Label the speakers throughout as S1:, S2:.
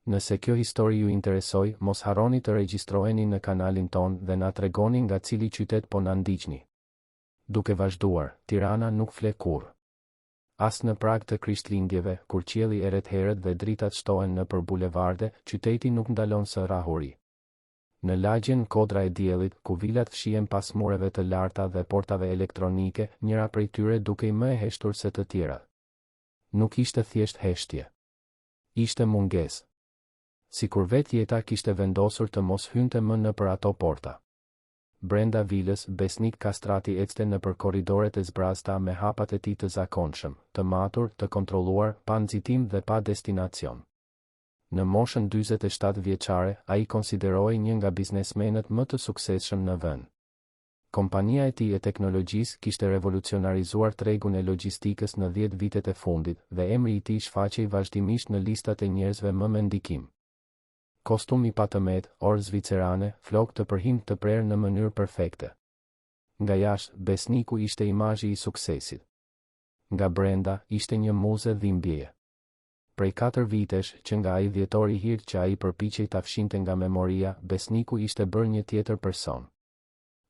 S1: Nëse kjo histori ju interesoj, mos harroni të regjistroheni në kanalin ton dhe na tregoni nga cili qytet po na ndiqni. Duke vazhduar, Tirana nuk fle kurrë. As në prag të Krishtlindjeve, kur qielli erret herët dhe dritat shtohen nëpër bulevarde, qyteti nuk ndalon së rrahuri. Në lagjen kodra e diellit, ku vilat fshihen pas mureve të larta dhe portave elektronike, njëra prej tyre dukej më e heshtur se të tjerat. Nuk ishte thjesht heshtje. Ishte mungesë. Sikur vetë jeta kishte vendosur të mos hynte më nëpër ato porta. Brenda vilës, Besnik Kastrati ecte nëpër korridoret e zbrazta me hapat e tij të zakonshëm, të matur, të kontrolluar, pa nxitim dhe pa destinacion. Në moshën 47 vjeçare, ai konsiderohej një nga biznesmenët më të suksesshëm në vend. Kompania e tij e teknologjisë kishte revolucionarizuar tregun e logjistikës në 10 vitet e fundit dhe emri i tij shfaqej vazhdimisht në listat e njerëzve më me ndikim. Kostum i patëmet, orë zvicerane, flok të përhim të prerë në mënyrë perfekte. Nga jashtë, Besniku ishte imazhi i suksesit. Nga brenda, ishte një muze dhimbjeje. Prej 4 vitesh, që nga ai dhjetori hir që ai përpiqej ta fshinte nga memoria, Besniku ishte bërë një tjetër person.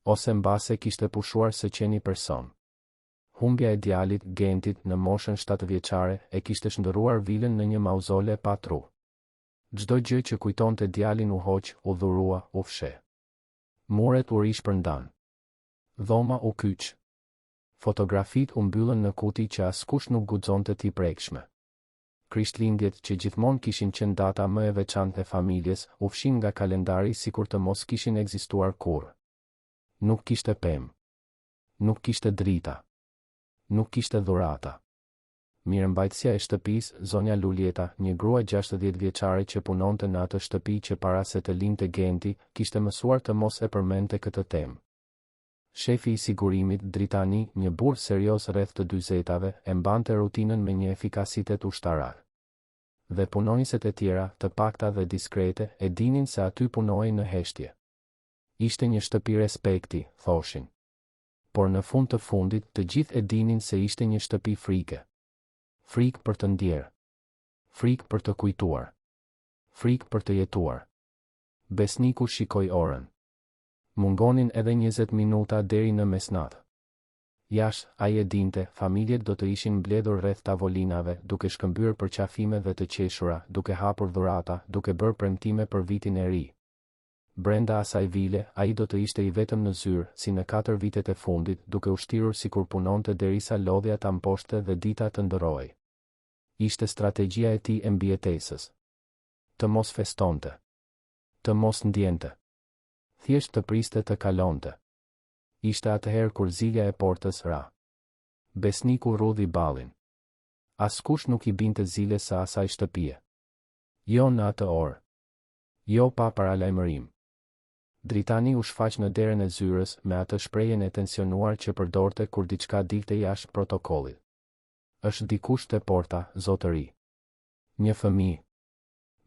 S1: Ose mbase kishte pushuar së qeni person. Humbja e djalit, Gentit, në moshën 7 vjeçare, e kishte shndërruar vilën në një mauzole pa tru. Çdo gjë që kujtonte djalin u hoq, u dhurua, u fshe. Muret u rishpërndan. Dhoma u kyç. Fotografit u mbyllën në kuti që askush nuk guxonte t'i prekshme. Krishtlindjet që gjithmonë kishin qenë data më e veçantë e familjes, u fshin nga kalendari sikur të mos kishin ekzistuar kurrë. Nuk kishte pemë. Nuk kishte drita. Nuk kishte dhurata. Mirëmbajtësia e shtëpisë, zonja Luljeta, një grua 60 vjeçare që punonte në atë shtëpi që para se të lindte Genti, kishte mësuar të mos e përmendte këtë temë. Shefi i sigurimit, Dritani, një burr serioz rreth të 40-tave, e mbante rutinën me një efikasitet ushtarak. Dhe punonjësit e tjera, të pakta dhe diskrete, e dinin se aty punohej në heshtje. Ishte një shtëpi respekti, thoshin. Por në fund të fundit, të gjithë e dinin se ishte një shtëpi frike. Frikë për të ndjerë. Frikë për të kujtuar. Frikë për të jetuar. Besniku shikoi orën. Mungonin edhe 20 minuta deri në mesnatë. Jashtë, ai e dinte, familjet do të ishin mbledhur rreth tavolinave, duke shkëmbyer për qafime dhe të qeshura, duke hapur dhurata, duke bërë premtime për vitin e ri. Brenda asaj vile, ai do të ishte i vetëm në zyrë, si në 4 vitet e fundit, duke ushtirur sikur punonte derisa lodhja ta mposhte dhe dita të ndërrohej. Ishte strategjia e tij e mbijetesës. Të mos festonte. Të mos ndjente. Thjesht të priste të kalonte. Ishte atëherë kur zilja e portës ra. Besniku rudhi ballin. Askush nuk i binte ziles së asaj shtëpie. Jo në atë orë. Jo pa paralajmërim. Dritani u shfaq në derën e zyrës me atë shprehjen e tensionuar që përdorte kur diçka dilte jashtë protokollit. Është dikush te porta, zotëri. Një fëmijë.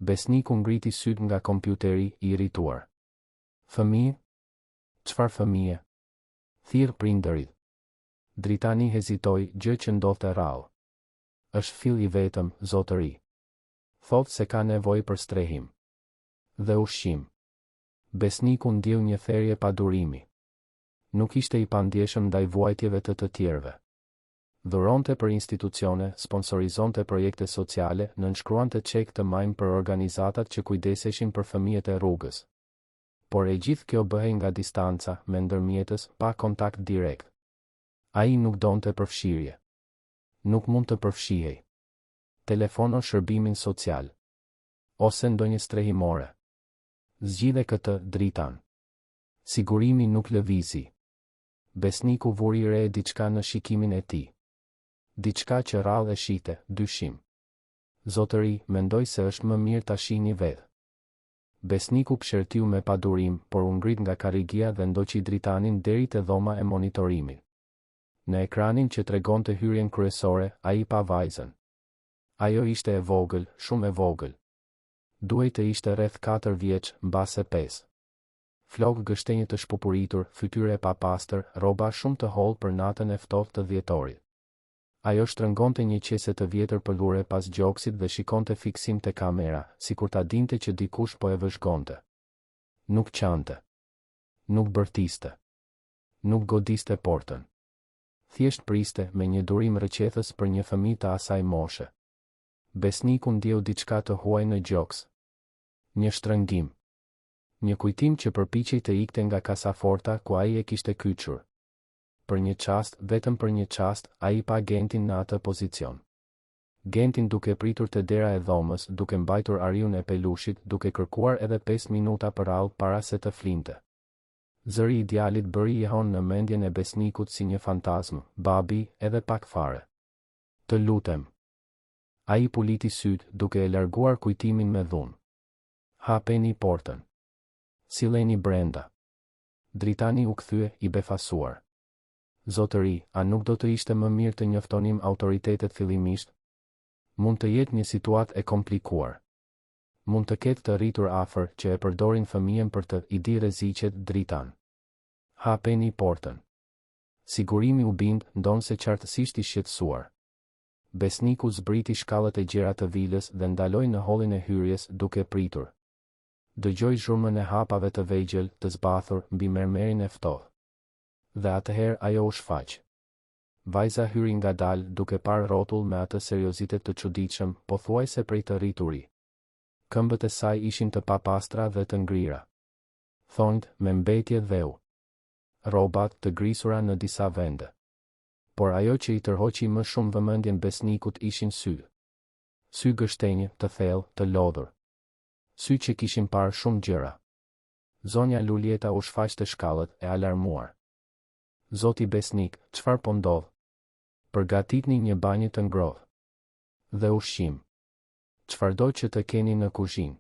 S1: Besniku ngriti syt nga kompjuteri, i irrituar. Fëmijë? Çfarë fëmije? Thirr prindërit. Dritani hezitoi, gjë që ndodhte rrallë. Është fill i vetëm, zotëri. Thotë se ka nevojë për strehim dhe ushqim. Besniku ndjeu një therrje pa durimi. Nuk ishte i pandjeshëm ndaj vuajtjeve të tjerëve. Dhuronte për institucione, sponsorizonte projekte sociale, nënshkruante çek të majm për organizatat që kujdeseshin për fëmijët e rrugës. Por e gjithë kjo bëhej nga distanca, me ndërmjetës, pa kontakt direkt. Ai nuk donte përfshirje. Nuk mund të përfshihej. Telefonon shërbimin social. Ose ndonjë strehimore. Zgjidhe këtë, Dritan. Sigurimi nuk lëvizi. Besniku vuri re diçka në shikimin e tij. Diçka që rrallë e shite, dyshim. Zotëri, mendoj se është më mirë ta shihni vetë. Besniku pëshertiu me padurim, por u ngrit nga karrigia dhe ndoqi Dritanin deri te dhoma e monitorimit. Në ekranin që tregonte hyrjen kryesore, ai pa vajzën. Ajo ishte e vogël, shumë e vogël. Duhej të ishte rreth 4 vjeç, mbase 5. Flok gështenjë të shpupuritur, fytyrë e papastër, rroba shumë të hollë për natën e ftohtë të dhjetorit. Ajo shtrëngonte një qese të vjetër pëllure pas gjoksit dhe shikonte fiksim te kamera, sikur ta dinte që dikush po e vëzhgonte. Nuk qante. Nuk bërtiste. Nuk godiste portën. Thjesht priste me një durim rëqethës për një fëmijë të asaj moshe. Besniku ndjeu diçka të huaj në gjoks. Një shtrëngim. Një kujtim që përpiqej të ikte nga kasaforta ku ai e kishte kyçur. Për një çast, vetëm për një çast, ai pa Gentin në atë pozicion. Gentin duke pritur te dera e dhomës, duke mbajtur ariun e pelushit, duke kërkuar edhe 5 minuta për radhë para se të flinte. Zëri i djalit bëri jehon në mendjen e besnikut si një fantazm, babi, edhe pak fare. Të lutem. Ai puliti syt, duke e larguar kujtimin me dhunë. Hapeni portën. Silleni brenda. Dritani u kthye i befasuar. Zotëri, a nuk do të ishte më mirë të njoftonim autoritetet fillimisht? Mund të jetë një situatë e komplikuar. Mund të ketë të rritur afër që e përdorin fëmijën për të, i di rreziqet, Dritan. Hapeni portën. Sigurimi u bind, ndonse qartësisht i shqetësuar. Besniku zbriti shkallët e gjera të vilës dhe ndaloi në hollin e hyrjes duke pritur. Dëgjoi zhurmën e hapave të vegjël, të zbathur mbi mermerin e ftohtë. Dhe atëherë ajo u shfaq. Vajza hyri ngadalë duke parë rrotull me atë seriozitet të çuditshëm, pothuajse prej të rrituri. Këmbët e saj ishin të papastra dhe të ngrira. Thonjt me mbetje dheu. Rrobat të grisura në disa vende. Por ajo që i tërhoqi më shumë vëmendjen besnikut ishin sy. Sy gështenje, të thellë, të lodhur. Sy që kishin parë shumë gjëra. Zonja Lulieta u shfaq të shkallët, e alarmuar. Zoti besnik, çfarë po ndodh? Përgatitni një banjë të ngrohtë. Dhe ushqim. Çfarëdo që të keni në kuzhinë.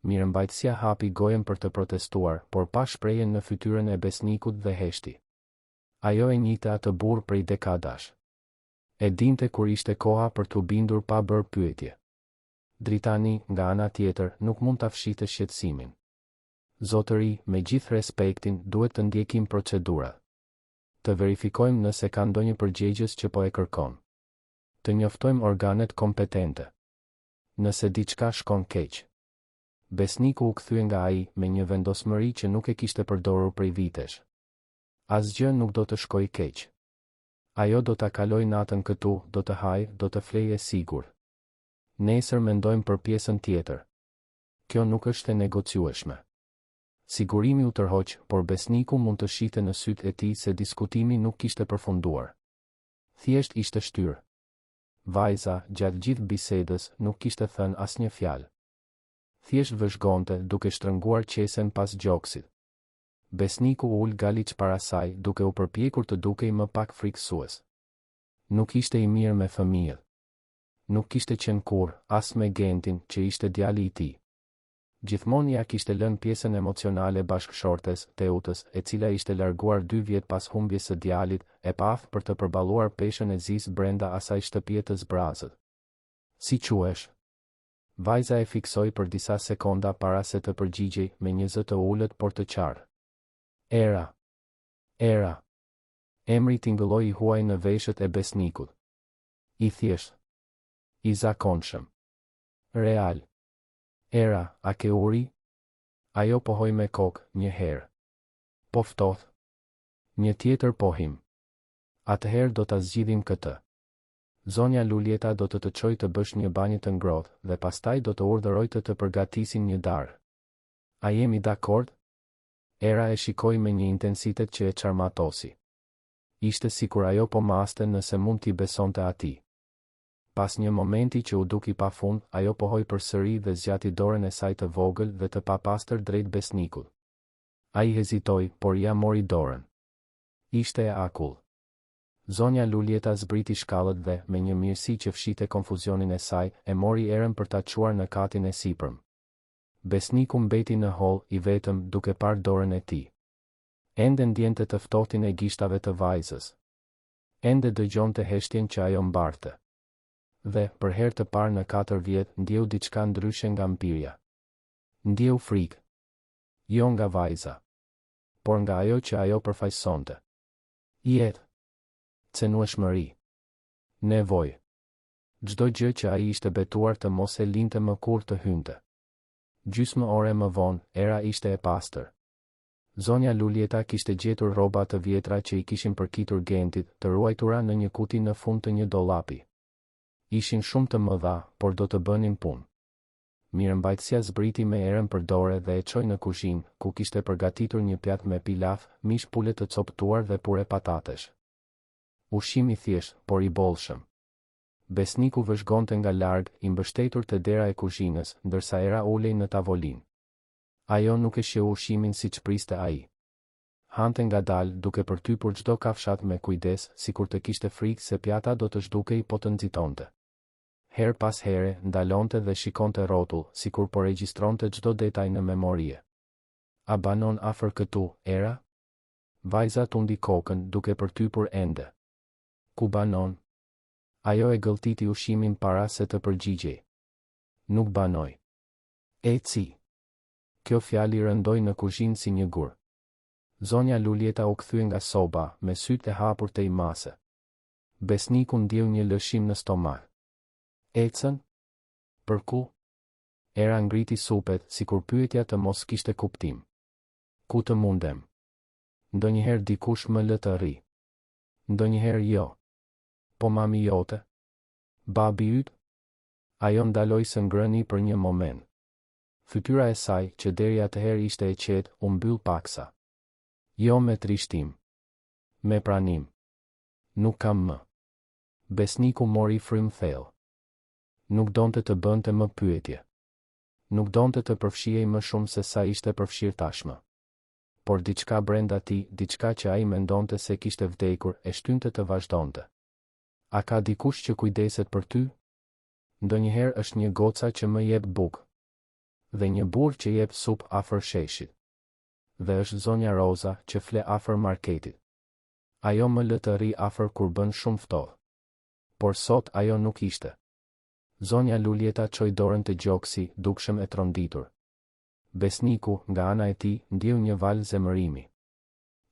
S1: Mirëmbajtësia hapi gojen për të protestuar, por pa shprehjen në fytyrën e besnikut dhe heshti. Ajo e njihte atë burr prej dekadash. E dinte kur ishte koha për t'u bindur pa bërë pyetje. Dritani, nga ana tjetër, nuk mund ta fshihte shqetësimin. Zotëri, me gjithë respektin, duhet të ndjekim procedurat. Të verifikojmë nëse ka ndonjë përgjegjës që po e kërkon. Të njoftojmë organet kompetente. Nëse diçka shkon keq. Besniku u kthye nga ai me një vendosmëri që nuk e kishte përdorur prej vitesh. Asgjë nuk do të shkojë keq. Ajo do ta kaloj natën këtu, do të haj, do të flej e sigur. Nesër mendojmë për pjesën tjetër. Kjo nuk është e negociueshme. Sigurimi u tërhoq, por besniku mund të shihte në sytë e tij se diskutimi nuk kishte përfunduar. Thjesht ishte shtyr. Vajza, gjatë gjithë bisedës, nuk kishte thënë asnjë fjalë. Thjesht vëzhgonte, duke shtrënguar qesen pas gjoksit. Besniku ul galiç para saj, duke u përpjekur të dukej më pak frikësues. Nuk ishte i mirë me fëmijët. Nuk kishte qenë kurrë, as me Gentin, që ishte djali i tij. Gjithmonë ja kishte lënë pjesën emocionale bashkëshortes, Teutës, e cila ishte larguar 2 vjet pas humbjes së djalit, e paftë për të përballuar peshën e zis brenda asaj shtëpie të zbrazët. Si quhesh? Vajza e fiksoi për disa sekonda para se të përgjigjej, me një zë të ulët por të qartë. Era. Era. Emri tingëlloi i huaj në veshët e besnikut. I thjesht. I zakonshëm. Real. Era, a ke uri? Ajo pohoi me kokë, një herë. Po ftohtë. Një tjetër pohim. Atëherë do ta zgjidhim këtë. Zonja Lulieta do të çojë të bësh një banjë të ngrohtë dhe pastaj do të urdhëroj të përgatisin një darë. A jemi dakord? Era e shikoi me një intensitet që e çarmatosi. Ishte sikur ajo po maste nëse mund t'i besonte atij. Pas një momenti që u duki pafund, ajo pohoi përsëri dhe zgjati dorën e saj të vogël dhe të papastër drejt besnikut. Ai hezitoi, por ja mori dorën. Ishte e akull. Zonja Lulieta zbriti shkallët dhe, me një mirësi që fshinte konfuzionin e saj, e mori erën për ta çuar në katin e sipërm. Besniku mbeti në hol, i vetëm, duke parë dorën e tij. Ende ndjente të ftohtin e gishtave të vajzës. Ende dëgjonte heshtjen që ajo mbarte. Dhe, për herë të parë në 4 vjet, ndjeu diçka ndryshe nga mpirja. Ndjeu frikë. Jo nga vajza. Por nga ajo që ajo përfaqësonte. Jetë. Cenueshmëri. Nevoj. Çdo gjë që ai ishte betuar të mos e linte më kur të hynte. Gjysmë ore më vonë, era ishte e pastër. Zonja Lulieta kishte gjetur rroba të vjetra që i kishin përkitur Gentit, të ruajtura në një kuti në fund të një dollapi. Ishin shumë të mëdha, por do të bënin punë. Mirëmbajtësia zbriti me erën për dore dhe e çoi në kuzhinë, ku kishte përgatitur një pjatë me pilaf, mish pule të coptuar dhe pure patatesh. Ushqim i thjesht, por i bollshëm. Besniku vëzhgonte nga larg, i mbështetur te dera e kuzhinës, ndërsa era ulej në tavolinë. Ajo nuk e sheu ushqimin siç priste ai. Hante ngadalë, duke përtypur çdo kafshat me kujdes, sikur të kishte frikë se pjata do të zhdukej po të nxitonte. Her pas here, ndalonte dhe shikonte rrotull, sikur po regjistronte çdo detaj në memorie. A banon afër këtu, era? Vajza tundi kokën, duke përtypur ende. Ku banon? Ajo e gëlltiti ushqimin para se të përgjigjej. Nuk banoj. Eci. Kjo fjali rëndoi në kuzhinë si një gur. Zonja Lulieta u kthye nga soba, me sytë e hapur te i mase. Besniku ndjeu një lëshim në stomak. Ecën? Për ku? Era ngriti supet, sikur pyetja të mos kishte kuptim. Ku të mundem? Ndonjëherë dikush më lë të rri. Ndonjëherë jo. Po mami jote? Babi yt? Ajo ndaloi së ngrëni për një moment. Fytyra e saj, që deri atëherë ishte e qetë, u mbyll paksa. Jo me trishtim. Me pranim. Nuk kam më. Besniku mori frym thellë. Nuk donte të bënte më pyetje. Nuk donte të përfshihej më shumë se sa ishte përfshirë tashmë. Por diçka brenda tij, diçka që ai mendonte se kishte vdekur, e shtynte të vazhdonte. A ka dikush që kujdeset për ty? Ndonjëherë është një goca që më jep bukë. Dhe një burr që jep supë afër sheshit. Dhe është zonja Roza që fle afër marketit. Ajo më lë të rri afër kur bën shumë ftohtë. Por sot ajo nuk ishte. Zonja Lulieta çoi dorën te gjoksi, dukshëm e tronditur. Besniku, nga ana e tij, ndjeu një val zemërimi.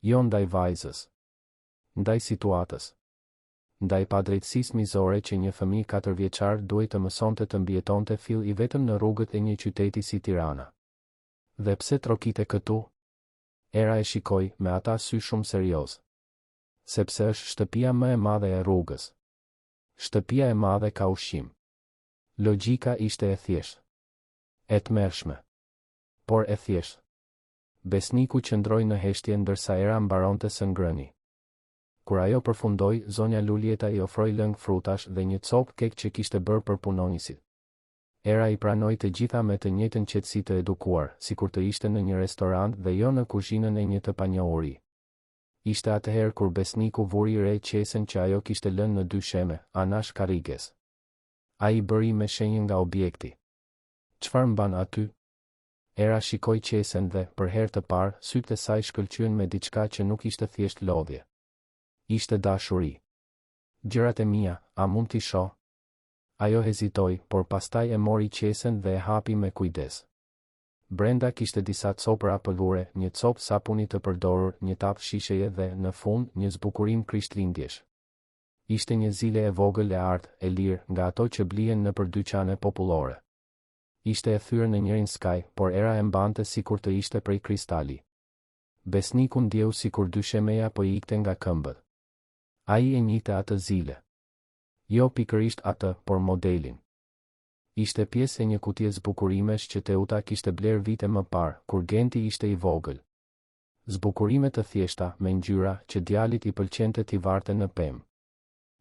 S1: Jo ndaj vajzës. Ndaj situatës. Ndaj padrejtësisë mizore që një fëmijë 4 vjeçar duhet të mësonte të mbijetonte fill i vetëm në rrugët e një qyteti si Tirana. Dhe pse trokite këtu? Era e shikoi me ata sy shumë serioz. Sepse është shtëpia më e madhe e rrugës. Shtëpia e madhe ka ushqim. Logjika ishte e thjeshtë. E tmerrshme. Por e thjeshtë. Besniku qëndroi në heshtje ndërsa era mbaronte së ngrëni. Kur ajo përfundoi, zonja Lulieta i ofroi lëng frutash dhe një copë kek që kishte bërë për punonjësit. Era i pranoi të gjitha me të njëjtën qetësi të edukuar, sikur të ishte në një restorant dhe jo në kuzhinën e një të panjohuri. Ishte atëherë kur besniku vuri re qesen që ajo kishte lënë në dy sheme, anash karriges. Ai bëri me shenjë nga objekti. Çfarë mban aty? Era shikoi qesen dhe, për herë të parë, sytë e saj shkëlqyen me diçka që nuk ishte thjesht lodhje. Ishte dashuri. Gjërat e mia, a mund t'i shoh? Ajo hezitoi, por pastaj e mori qesen dhe e hapi me kujdes. Brenda kishte disa copra pëllure, një copë sapuni të përdorur, një tap shisheje dhe, në fund, një zbukurim krishtlindjesh. Ishte një zile e vogël e artë, e lirë, nga ato që blihen nëpër dyqane popullore. Ishte e thyrë në njërin skaj, por era e mbante sikur të ishte prej kristali. Besniku ndjeu sikur dyshemeja po i ikte nga këmbët. Ai e njihte atë zile. Jo pikërisht atë, por modelin. Ishte pjesë e një kutije zbukurimesh që Teuta kishte bler vite më parë, kur Genti ishte i vogël. Zbukurime të thjeshta, me ngjyra, që djalit i pëlqente t'i varte në pemë.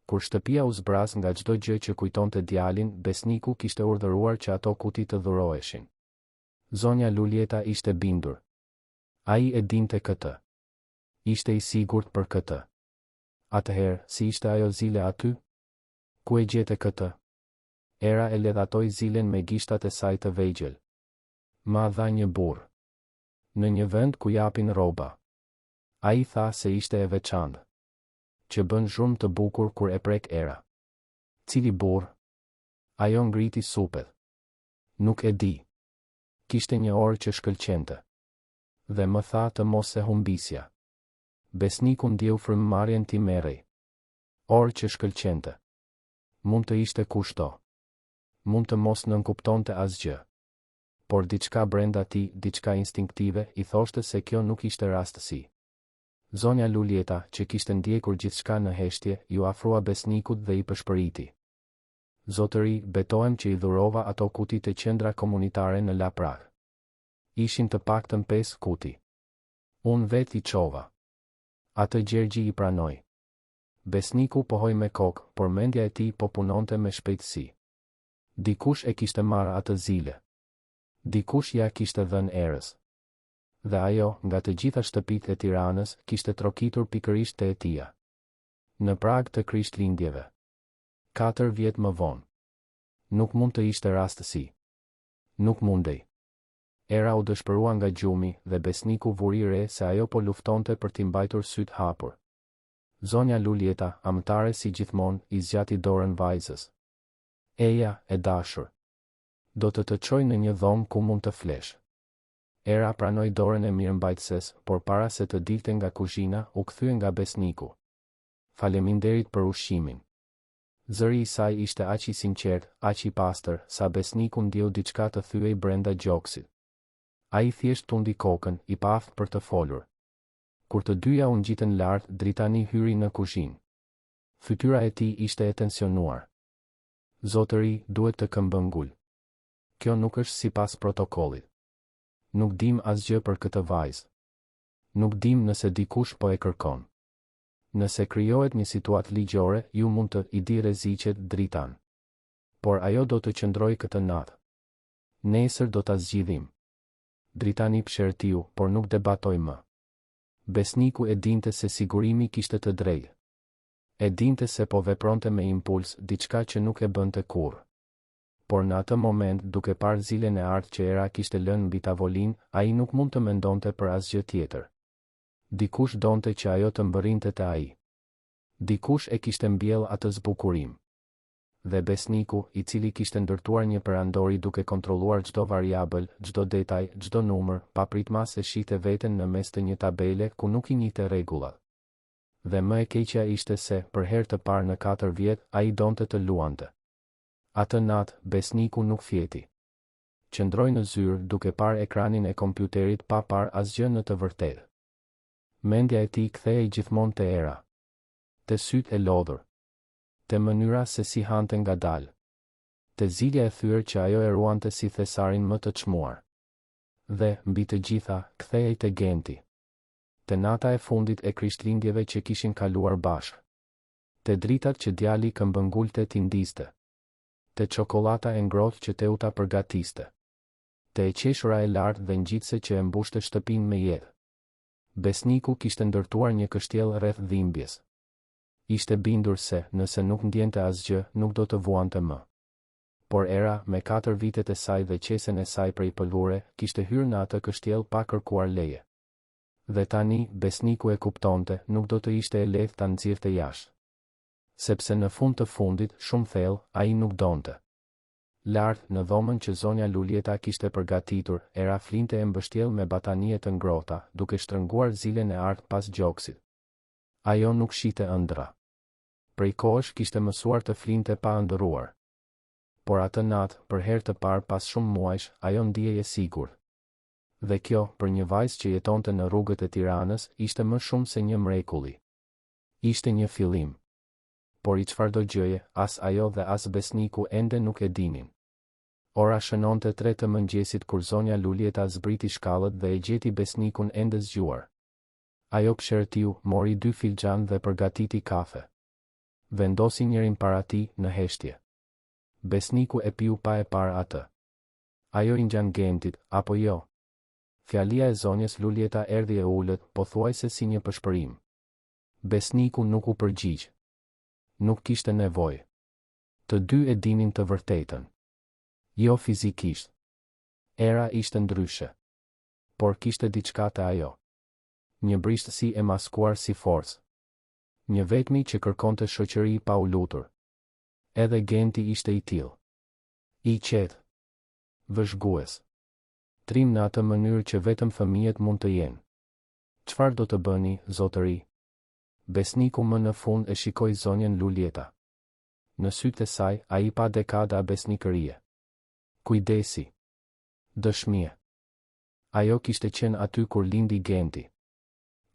S1: Kur shtëpia u zbraz nga çdo gjë që kujtonte djalin, besniku kishte urdhëruar që ato kuti të dhuroheshin. Zonja Lulieta ishte bindur. Ai e dinte këtë. Ishte i sigurt për këtë. Atëherë, si ishte ajo zile aty? Ku e gjete këtë? Era e ledhatoi zilen me gishtat e saj të vegjël. Ma dha një burr. Në një vend ku japin rroba. Ai tha se ishte e veçantë. Që bën zhurmë të bukur kur e prek era. Cili burr? Ajo ngriti supet. Nuk e di. Kishte një orë që shkëlqente. Dhe më tha të mos e humbisja. Besniku ndjeu frymëmarrjen ti merrej. Orë që shkëlqente. Mund të ishte kushto. Mund të mos nënkuptonte asgjë. Por diçka brenda tij, diçka instinktive, i thoshte se kjo nuk ishte rastësi. Zonja Luljeta, që kishte ndjekur gjithçka në heshtje, ju afrua besnikut dhe i përshpëriti. Zotëri, betohem që i dhurova ato kuti të qendra komunitare në La Prag. Ishin të paktën 5 kuti. Unë vet i çova. Atë Gjergji i pranoi. Besniku pohoi me kokë, por mendja e tij po punonte me shpejtësi. Dikush e kishte marrë atë zile. Dikush ja kishte dhënë erës. Dhe ajo, nga të gjitha shtëpitë e Tiranës, kishte trokitur pikërisht te e tija. Në prag të Krishtlindjeve. 4 vjet më vonë. Nuk mund të ishte rastësi. Nuk mundej. Era u dëshpërua nga gjumi dhe besniku vuri re se ajo po luftonte për t'i mbajtur syt hapur. Zonja Luljeta, amtare si gjithmonë, i zgjati dorën vajzës. Eja, e dashur. Do të çoj në një dhomë ku mund të flesh. Era pranoi dorën e mirëmbajtëses, por para se të dilte nga kuzhina, u kthye nga besniku. Faleminderit për ushqimin. Zëri i saj ishte aq i sinqert, aq i pastër, sa besniku ndjeu diçka të thyej brenda gjoksit. Ai thjesht tundi kokën, i paftë për të folur. Kur të dyja u ngjitën lart, Dritani hyri në kuzhinë. Fytyra e tij ishte e tensionuar. Zotëri, duhet të këmbëngul. Kjo nuk është sipas protokollit. Nuk dim asgjë për këtë vajzë. Nuk dim nëse dikush po e kërkon. Nëse krijohet një situatë ligjore, ju mund të i di rreziqet Dritan. Por ajo do të qëndrojë këtë natë. Nesër do ta zgjidhim. Dritani pëshertiu, por nuk debatoi më. Besniku e dinte se sigurimi kishte të drejtë. E dinte se po vepronte me impuls, diçka që nuk e bënte kurrë. Por në atë moment, duke parë zilen e artë që Era kishte lënë mbi tavolinë, ai nuk mund të mendonte për asgjë tjetër. Dikush donte që ajo të mbërrinte te ai. Dikush e kishte mbjell atë zbukurim. Dhe besniku, i cili kishte ndërtuar një perandori duke kontrolluar çdo variabël, çdo detaj, çdo numër, papritmas e shihte veten në mes të një tabele ku nuk i njihte rregullat. Dhe më e keqja ishte se, për herë të parë në 4 vjet, ai donte të luante. Atë natë, besniku nuk fjeti. Qëndroi në zyrë duke parë ekranin e kompjuterit pa parë asgjë në të vërtetë. Mendja e tij kthehej gjithmonë te Era. Te sytë e lodhur. Te mënyra se si hante ngadalë. Te zilja e thyer që ajo e ruante si thesarin më të çmuar. Dhe, mbi të gjitha, kthehej te Genti. Te nata e fundit e Krishtlindjeve që kishin kaluar bashkë. Te dritat që djali këmbëngulte t'i ndiste. Te çokolata e ngrohtë që Teuta përgatiste. Te e qeshura e lartë dhe ngjitse që e mbushte shtëpinë me jetë. Besniku kishte ndërtuar një kështjell rreth dhimbjes. Ishte bindur se, nëse nuk ndjente asgjë, nuk do të vuante më. Por Era, me 4 vitet e saj dhe qesen e saj prej pëllure, kishte hyrë në atë kështjell pa kërkuar leje. Dhe tani, besniku e kuptonte, nuk do të ishte e lehtë ta nxirrte jashtë. Sepse në fund të fundit, shumë thellë, ai nuk donte. Lart, në dhomën që zonja Luljeta kishte përgatitur, Era flinte e mbështjell me batanie të ngrohta, duke shtrënguar zilen e artë pas gjoksit. Ajo nuk shite ëndra. Prej kohësh kishte mësuar të flinte pa ëndërruar. Por atë natë, për herë të parë pas shumë muajsh, ajo ndihej e sigurt. Dhe kjo, për një vajzë që jetonte në rrugët e Tiranës, ishte më shumë se një mrekulli. Ishte një fillim. Por i çfarëdo gjëje, as ajo dhe as besniku ende nuk e dinin. Ora shënonte 3 të mëngjesit kur zonja Luljeta zbriti shkallët dhe e gjeti besnikun ende zgjuar. Ajo pëshertiu, mori 2 filxhan dhe përgatiti kafe. Vendosi njërin para tij në heshtje. Besniku e piu pa e parë atë. Ajo i ngjan Gentit, apo jo? Fjalia e zonjës Luljeta erdhi e ulët, pothuajse si një përshpërim. Besniku nuk u përgjigj. Nuk kishte nevojë. Të dy e dinin të vërtetën. Jo fizikisht. Era ishte ndryshe. Por kishte diçka te ajo. Një brishtësi e maskuar si forcë. Një vetmi që kërkonte shoqëri pa u lutur. Edhe Genti ishte i tillë. I qetë. Vëzhgues. Trim në atë mënyrë që vetëm fëmijët mund të jenë. Çfarë do të bëni, zotëri? Besniku më në fund e shikoi zonjën Luljeta. Në sytë e saj, ai pa dekada besnikërie. Kujdesi. Dëshmie. Ajo kishte qenë aty kur lindi Genti.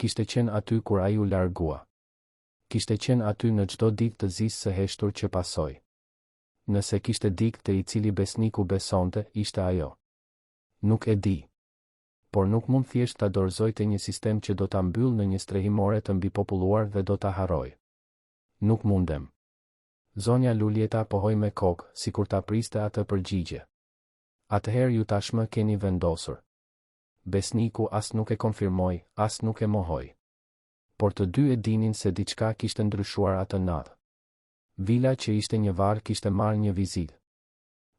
S1: Kishte qenë aty kur ai u largua. Kishte qenë aty në çdo ditë të zisë së heshtur që pasoi. Nëse kishte dikë te i cili besniku besonte, ishte ajo. Nuk e di. Por nuk mund thjesht ta dorëzojte një sistem që do ta mbyll në një strehimore të mbipopulluar dhe do ta harroj. Nuk mundem. Zonja Luljeta pohoi me kokë, sikur ta priste atë përgjigje. Atëherë ju tashmë keni vendosur. Besniku as nuk e konfirmoi, as nuk e mohoi. Por të dy e dinin se diçka kishte ndryshuar atë natë. Vila që ishte një varr kishte marrë një vizitë.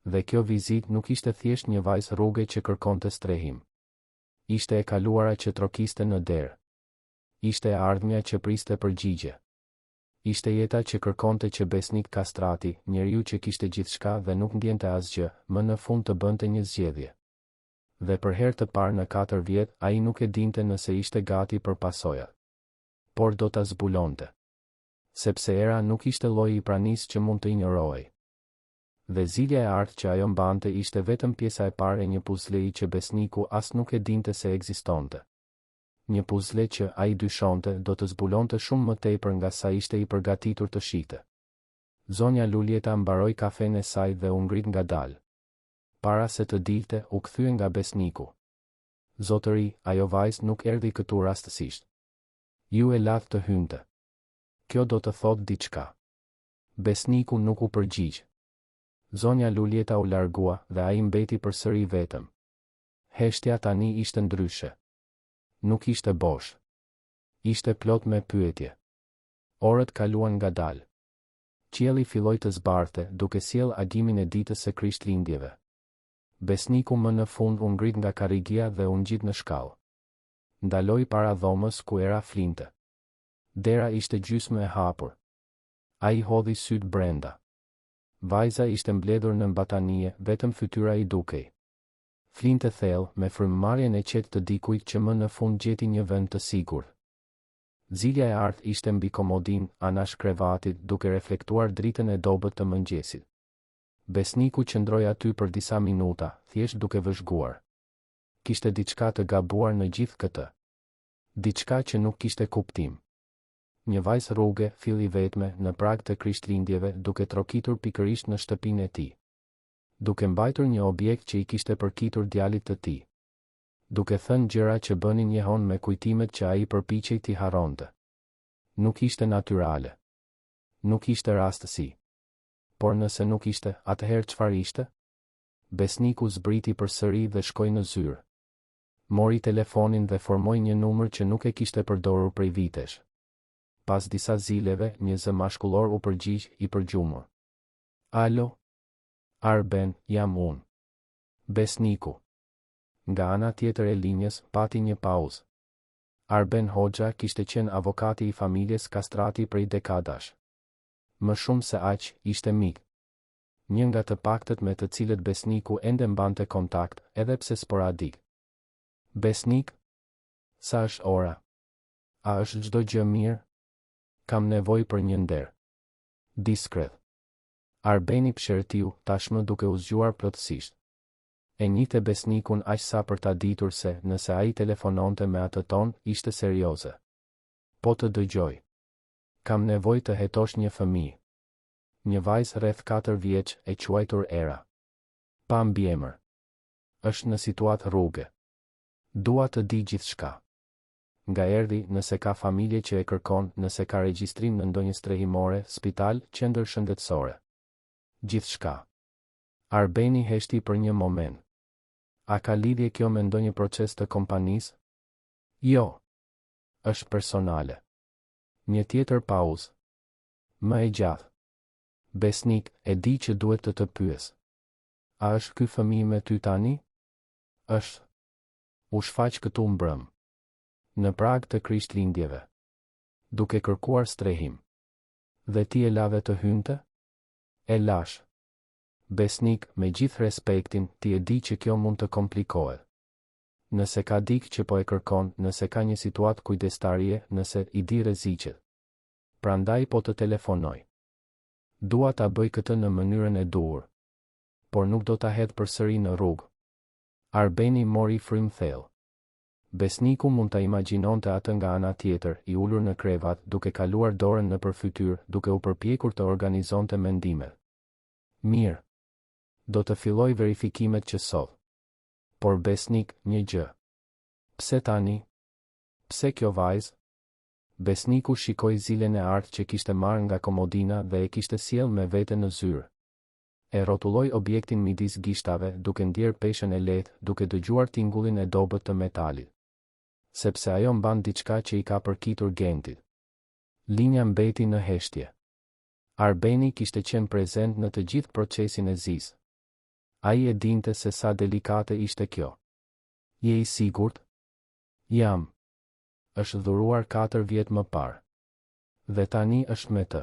S1: Dhe kjo vizitë nuk ishte thjesht një vajzë rruge që kërkonte strehim. Ishte e kaluara që trokiste në derë. Ishte e ardhmja që priste përgjigje. Ishte jeta që kërkonte që besnik kastrati, njeriu që kishte gjithçka dhe nuk ndjente asgjë, më në fund të bënte një zgjedhje. Dhe për herë të parë në 4 vjet, ai nuk e dinte nëse ishte gati për pasojat. Por do ta zbulonte. Sepse era nuk ishte lloji i pranisë që mund të injorohej. Dhe zilja e artë që ajo mbante ishte vetëm pjesa e parë e një puzlei që besniku as nuk e dinte se ekzistonte. Një puzle që ai dyshonte do të zbulonte shumë më tepër nga sa ishte i përgatitur të shite. Zonja Luljeta mbaroi kafen e saj dhe u ngrit ngadalë. Para se të dilte, u kthye nga besniku. Zotëri, ajo vajzë nuk erdhi këtu rastësisht. Ju e ladh të hynte. Kjo do të thotë diçka. Besniku nuk u përgjigj. Zonja Luljeta u largua dhe ai mbeti përsëri vetëm. Heshtja tani ishte ndryshe. Nuk ishte bosh. Ishte plot me pyetje. Orët kaluan ngadalë. Qielli filloi të zbarte, duke sjell agimin e ditës së Krishtlindjeve. Besniku më në fund u ngrit nga karrigia dhe u ngjit në shkallë. Ndaloi para dhomës ku era flinte. Dera ishte gjysmë e hapur. Ai hodhi syt brenda. Vajza ishte mbledhur në mbatanie, vetëm fytyra i dukej. Flinte thellë, me frymëmarrjen e qetë të dikujt që më në fund gjeti një vend të sigurt. Zilja e artë ishte mbi komodin, anash krevatit, duke reflektuar dritën e dobët të mëngjesit. Besniku qëndroi aty për disa minuta, thjesht duke vëzhguar. Kishte diçka të gabuar në gjithë këtë. Diçka që nuk kishte kuptim. Një vajzë rruge, filli vetme, në prag të Krishtlindjeve, duke trokitur pikërisht në shtëpinë e tij. Duke mbajtur një objekt që i kishte përkitur djalit të tij. Duke thënë gjëra që bënin njehon me kujtimet që ai përpiqej t'i harronte. Nuk ishte natyrale. Nuk ishte rastësi. Por nëse nuk ishte, atëherë çfarë ishte? Besniku zbriti përsëri dhe shkoi në zyrë. Mori telefonin dhe formoi një numër që nuk e kishte përdorur prej vitesh. Pas disa zileve, një zë mashkullor u përgjigj, i përgjumur. Alo? Arben, jam unë. Besniku. Nga ana tjetër e linjës, pati një pauzë. Arben Hoxha kishte qenë avokati i familjes Kastrati prej dekadash. Më shumë se aq, ishte mik. Një nga të paktët me të cilët besniku ende mbante kontakt, edhe pse sporadik. Besnik? Sa është ora? A është çdo gjë mirë? Kam nevojë për një nder. Diskret. Arbeni pshërtiu, tashmë duke u zgjuar plotësisht. E njihte besnikun aq sa për ta ditur se, nëse ai telefononte me atë ton, ishte serioze. Po të dëgjoj. Kam nevojë të hetosh një fëmijë. Një vajzë rreth 4 vjeç, e quajtur Era. Pa mbiemër. Është në situatë rruge. Dua të di gjithçka. Nga erdhi, nëse ka familje që e kërkon, nëse ka regjistrim në ndonjë strehimore, spital, qendër shëndetësore. Gjithçka. Arbeni heshti për një moment. A ka lidhje kjo me ndonjë proces të kompanisë? Jo. Është personale. Një tjetër pauzë. Më e gjatë. Besnik, e di që duhet të pyes. A është ky fëmijë me ty tani? Është. U shfaq këtu mbrëm. Në prag të Krishtlindjeve. Duke kërkuar strehim. Dhe ti e lave të hynte? E lash. Besnik, me gjithë respektin, ti e di që kjo mund të komplikohet. Nëse ka dikë që po e kërkon, nëse ka një situatë kujdestarie, nëse i di rreziqet. Prandaj po të telefonoj. Dua ta bëj këtë në mënyrën e duhur, por nuk do ta hedh përsëri në rrugë. Arbeni mori frym thellë. Besniku mund ta imagjinonte atë nga ana tjetër, i ulur në krevat, duke kaluar dorën nëpër fytyrë, duke u përpjekur të organizonte mendimet. Mirë. Do të filloj verifikimet që sot. Por besnik, një gjë. Pse tani? Pse kjo vajzë? Besniku shikoi Zilen e artë që kishte marrë nga komodina dhe e kishte sjell me vete në zyrë. E rrotulloi objektin midis gishtave, duke ndjer peshën e lehtë, duke dëgjuar tingullin e dobët të metalit. Sepse ajo mban diçka që i ka përkitur Gentit. Linja mbeti në heshtje. Arbeni kishte qenë prezent në të gjithë procesin e zisë. Ai e dinte se sa delikate ishte kjo. Je i sigurt? Jam. Është dhuruar 4 vjet më parë. Dhe tani është me të.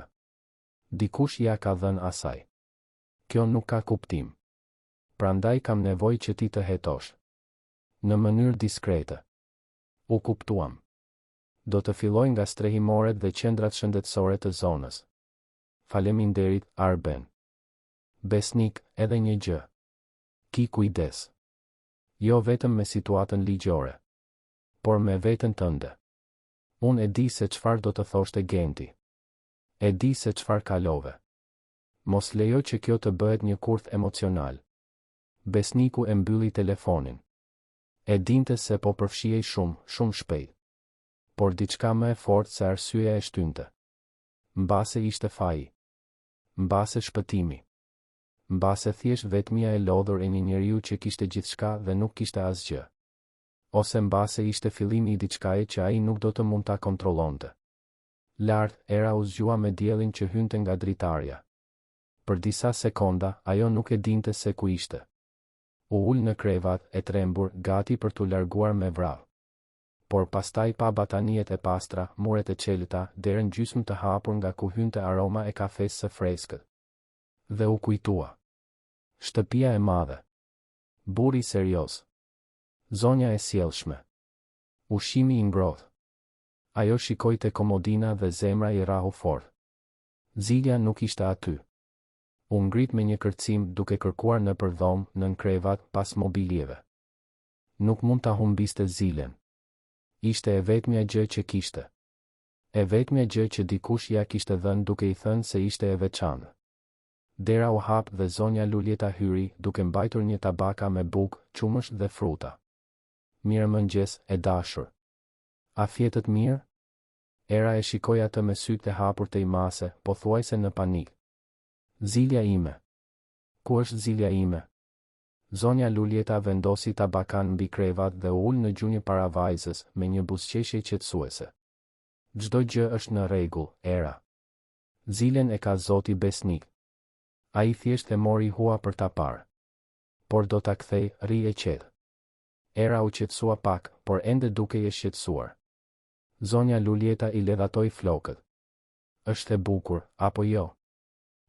S1: Dikush ja ka dhënë asaj. Kjo nuk ka kuptim. Prandaj kam nevojë që ti të hetosh. Në mënyrë diskrete. U kuptuam. Do të filloj nga strehimoret dhe qendrat shëndetësore të zonës. Faleminderit, Arben. Besnik, edhe një gjë. Ki kujdes. Jo vetëm me situatën ligjore, por me veten tënde. Unë e di se çfarë do të thoshte Genti. E di se çfarë kalove. Mos lejo që kjo të bëhet një kurth emocional. Besniku e mbylli telefonin. E dinte se po përfshihej shumë shpejt. Por diçka më e fortë se arsyeja e shtynte. Mbase ishte faji. Mbase shpëtimi. Mbase thjesht vetmia e lodhur e një njeriu që kishte gjithçka dhe nuk kishte asgjë. Ose mbase ishte fillimi i diçkaje që ai nuk do të mund ta kontrollonte. Lart, Era u zgjua me diellin që hynte nga dritarja. Për disa sekonda, ajo nuk e dinte se ku ishte. U ul në krevat, e trembur, gati për t'u larguar me vrap. Por pastaj pa bataniet e pastra, muret e qelëta, derën gjysmë të hapur nga ku hynte aroma e kafes së freskët. Dhe u kujtua. Shtëpia e madhe. Burri serioz. Zonja e sjellshme. Ushqimi i ngrohtë. Ajo shikoi te komodina dhe zemra i rahu fort. Zilja nuk ishte aty. U ngrit me një kërcim duke kërkuar në përdhom, nën krevat, pas mobiljeve. Nuk mund ta humbiste Zilen. Ishte e vetmja gjë që kishte. E vetmja gjë që dikush ja kishte dhënë duke i thënë se ishte e veçantë. Dera u hap dhe zonja Luljeta hyri, duke mbajtur një tabaka me bukë, qumësh dhe fruta. Mirëmëngjes, e dashur. A fjetët mirë? Era e shikoi atë me sytë e hapur të imase, pothuajse në panik. Zilja ime. Ku është zilja ime? Zonja Luljeta vendosi tabakan mbi krevat dhe u ul në gjunjë para vajzës me një buzëqeshje qetësuese. Çdo gjë është në rregull, Era. Zilen e ka zoti besnik. Ai thjesht e mori hua për ta parë. Por do ta kthej, ri e qetë. Era u qetësua pak, por ende duke i shqetësuar. Zonja Luljeta i ledhatoi flokët. Është e bukur, apo jo?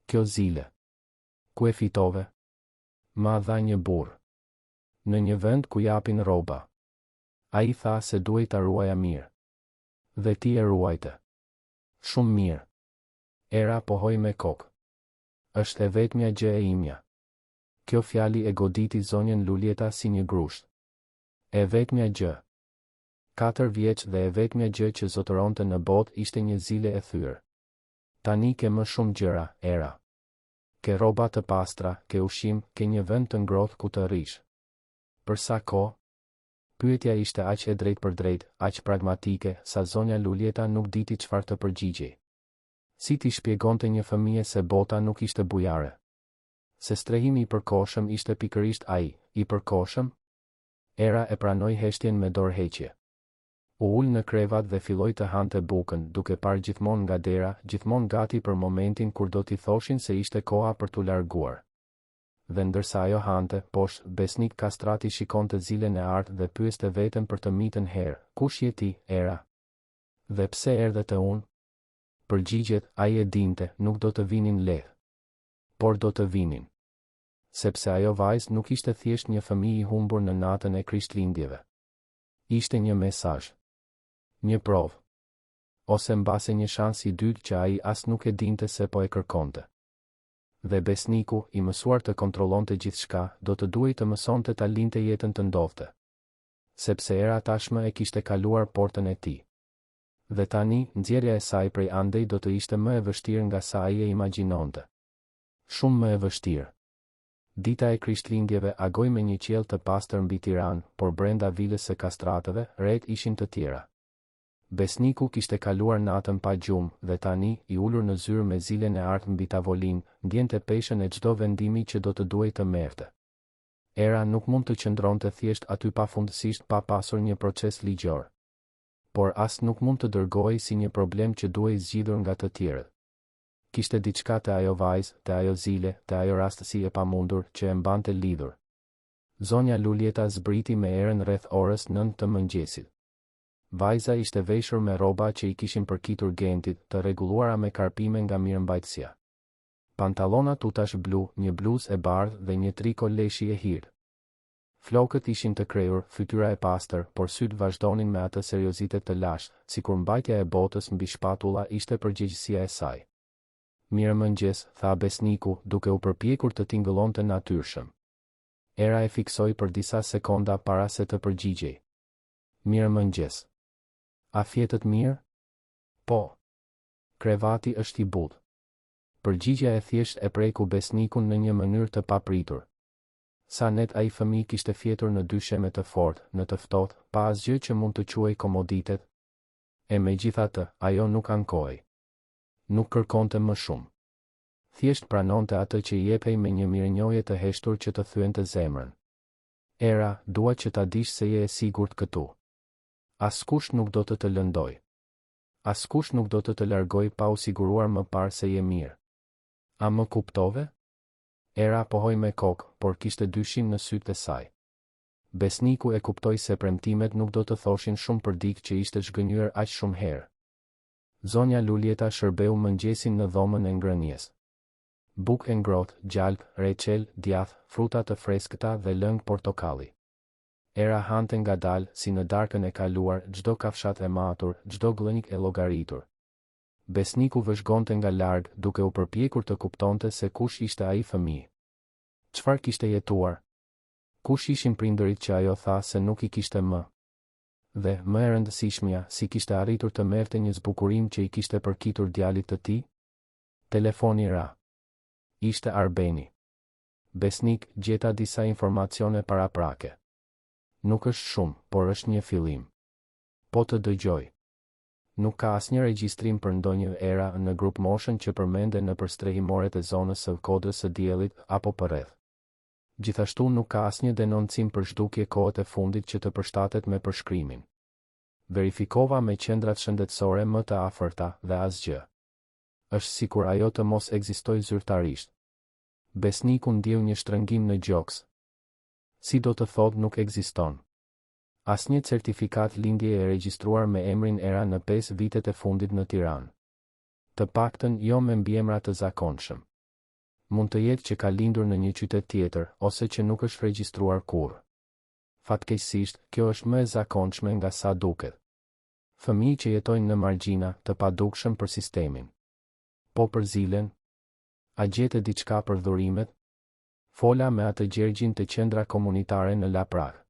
S1: Kjo Zile. Ku e fitove? Ma dha një burr. Në një vend ku japin rroba. Ai tha se duhej ta ruaja mirë. Dhe ti e ruajte. Shumë mirë. Era pohoi me kokë. Është e vetmja gjë e imja. Kjo fjali e goditi zonjën Luljeta si një grusht. E vetmja gjë. 4 vjeç dhe e vetmja gjë që zotëronte në botë ishte një Zile e thyrë. Tani ke më shumë gjëra, Era. Ke rroba të pastra, ke ushqim, ke një vend të ngrohtë ku të rish. Për sa kohë? Pyetja ishte aq e drejtë për drejtë, aq pragmatike, sa zonja Luljeta nuk diti çfarë të përgjigjej. Si t'i shpjegonte një fëmijë se bota nuk ishte bujare? Se strehimi i përkohshëm ishte pikërisht ai, i përkohshëm? Era e pranoi heshtjen me dorëheqje. U ul në krevat dhe filloi të hante bukën, duke parë gjithmonë nga dera, gjithmonë gati për momentin kur do t'i thoshin se ishte koha për t'u larguar. Dhe ndërsa ajo hante, poshtë, besnik kastrati shikonte Zilen e artë dhe pyeste veten për të mitën herë, kush je ti, Era? Dhe pse erdhe te unë? Përgjigjet, ai e dinte, nuk do të vinin lehtë. Por do të vinin. Sepse ajo vajzë nuk ishte thjesht një fëmijë i humbur në natën e Krishtlindjeve. Ishte një mesazh. Një provë. Ose mbase një shans i dytë që ai as nuk e dinte se po e kërkonte. Dhe besniku, i mësuar të kontrollonte gjithçka, do të duhej të mësonte ta linte jetën të ndodhte. Sepse era tashmë e kishte kaluar portën e tij. Dhe tani, nxjerrja e saj prej andej do të ishte më e vështirë nga sa ai e imagjinonte. Shumë më e vështirë. Dita e Krishtlindjeve agoi me një qiell të pastër mbi Tiranë, por brenda vilës së kastratëve, rret ishin të tjera. Besniku kishte kaluar natën pa gjumë, dhe tani, i ulur në zyrë me zilen e artë mbi tavolinë, ndjente peshën e çdo vendimi që do të duhej të merrte. Era nuk mund të qëndronte thjesht aty pafundësisht pa pasur një proces ligjor. Por as nuk mund të dërgohej si një problem që duhej zgjidhur nga të tjerët. Kishte diçka të ajo vajzë, të ajo zile, të ajo rastësi e pamundur që e mbante lidhur. Zonja Lulieta zbriti me erën rreth orës 9 të mëngjesit. Vajza ishte veshur me rroba që i kishin përkitur Gentit, të rregulluara me karpime nga mirëmbajtësia. Pantallona tutash blu, një bluzë e bardhë dhe një triko leshi e hirë. Flokët ishin të krejur, fytyra e pastër, por syt vazhdonin me atë seriozitet të lashtë, sikur mbajtja e botës mbi shpatulla ishte përgjegjësia e saj. Mirëmëngjes, tha besniku, duke u përpjekur të tingëllonte natyrshëm. Era e fiksoi për disa sekonda para se të përgjigjej. Mirëmëngjes. A fjetët mirë? Po. Krevati është i butë. Përgjigjja e thjesht e preku besnikun në një mënyrë të papritur. Sa net ai fëmijë kishte fjetur në dysheme të fortë, në të ftohtë, pa asgjë që mund të quhej komoditet. E megjithatë, ajo nuk ankohej. Nuk kërkonte më shumë. Thjesht pranonte atë që i jepej me një mirënjohje të heshtur që të thyente zemrën. Era, dua që ta dish se je e sigurt këtu. Askush nuk do të lëndoj. Askush nuk do të largoj pa u siguruar më parë se je mirë. A më kuptove? Era pohoi me kokë, por kishte dyshim në sytë e saj. Besniku e kuptoi se premtimet nuk do të thoshin shumë për dikë që ishte zhgënjur aq shumë herë. Zonja Lulieta shërbeu mëngjesin në dhomën e ngrënies. Bukë e ngrohtë, gjalp, reçel, djath, fruta të freskëta dhe lëng portokalli. Era hante ngadalë, si në darkën e kaluar, çdo kafshat e matur, çdo glënjik e llogaritur. Besniku vëzhgonte nga larg, duke u përpjekur të kuptonte se kush ishte ai fëmijë. Çfarë kishte jetuar? Kush ishin prindërit që ajo tha se nuk i kishte më? Dhe, më e rëndësishmja, si kishte arritur të merrte një zbukurim që i kishte përkitur djalit të tij? Telefoni ra. Ishte Arbeni. Besnik gjeta disa informacione paraprake. Nuk është shumë, por është një fillim. Po të dëgjoj. Nuk ka asnjë regjistrim për ndonjë era në grup moshën që përmende në përstrehimoret e zonës së kodës së diellit apo përreth. Gjithashtu nuk ka asnjë denoncim për zhdukje kohët e fundit që të përshtatet me përshkrimin. Verifikova me qendrat shëndetësore më të afërta dhe asgjë. Është sikur ajo të mos ekzistojë zyrtarisht. Besniku ndjeu një shtrëngim në gjoks. Si do të thotë nuk ekziston? Asnjë certifikat lindje e regjistruar me emrin Era në 5 vitet e fundit në Tiranë. Të paktën jo me mbiemra të zakonshëm. Mund të jetë që ka lindur në një qytet tjetër, ose që nuk është regjistruar kurrë. Fatkeqësisht, kjo është më e zakonshme nga sa duket. Fëmijë që jetojnë në margjina, të padukshëm për sistemin. Po për zilen? A gjete diçka për dhurimet? Fola me atë gjergjin të qendra komunitare në Laprak.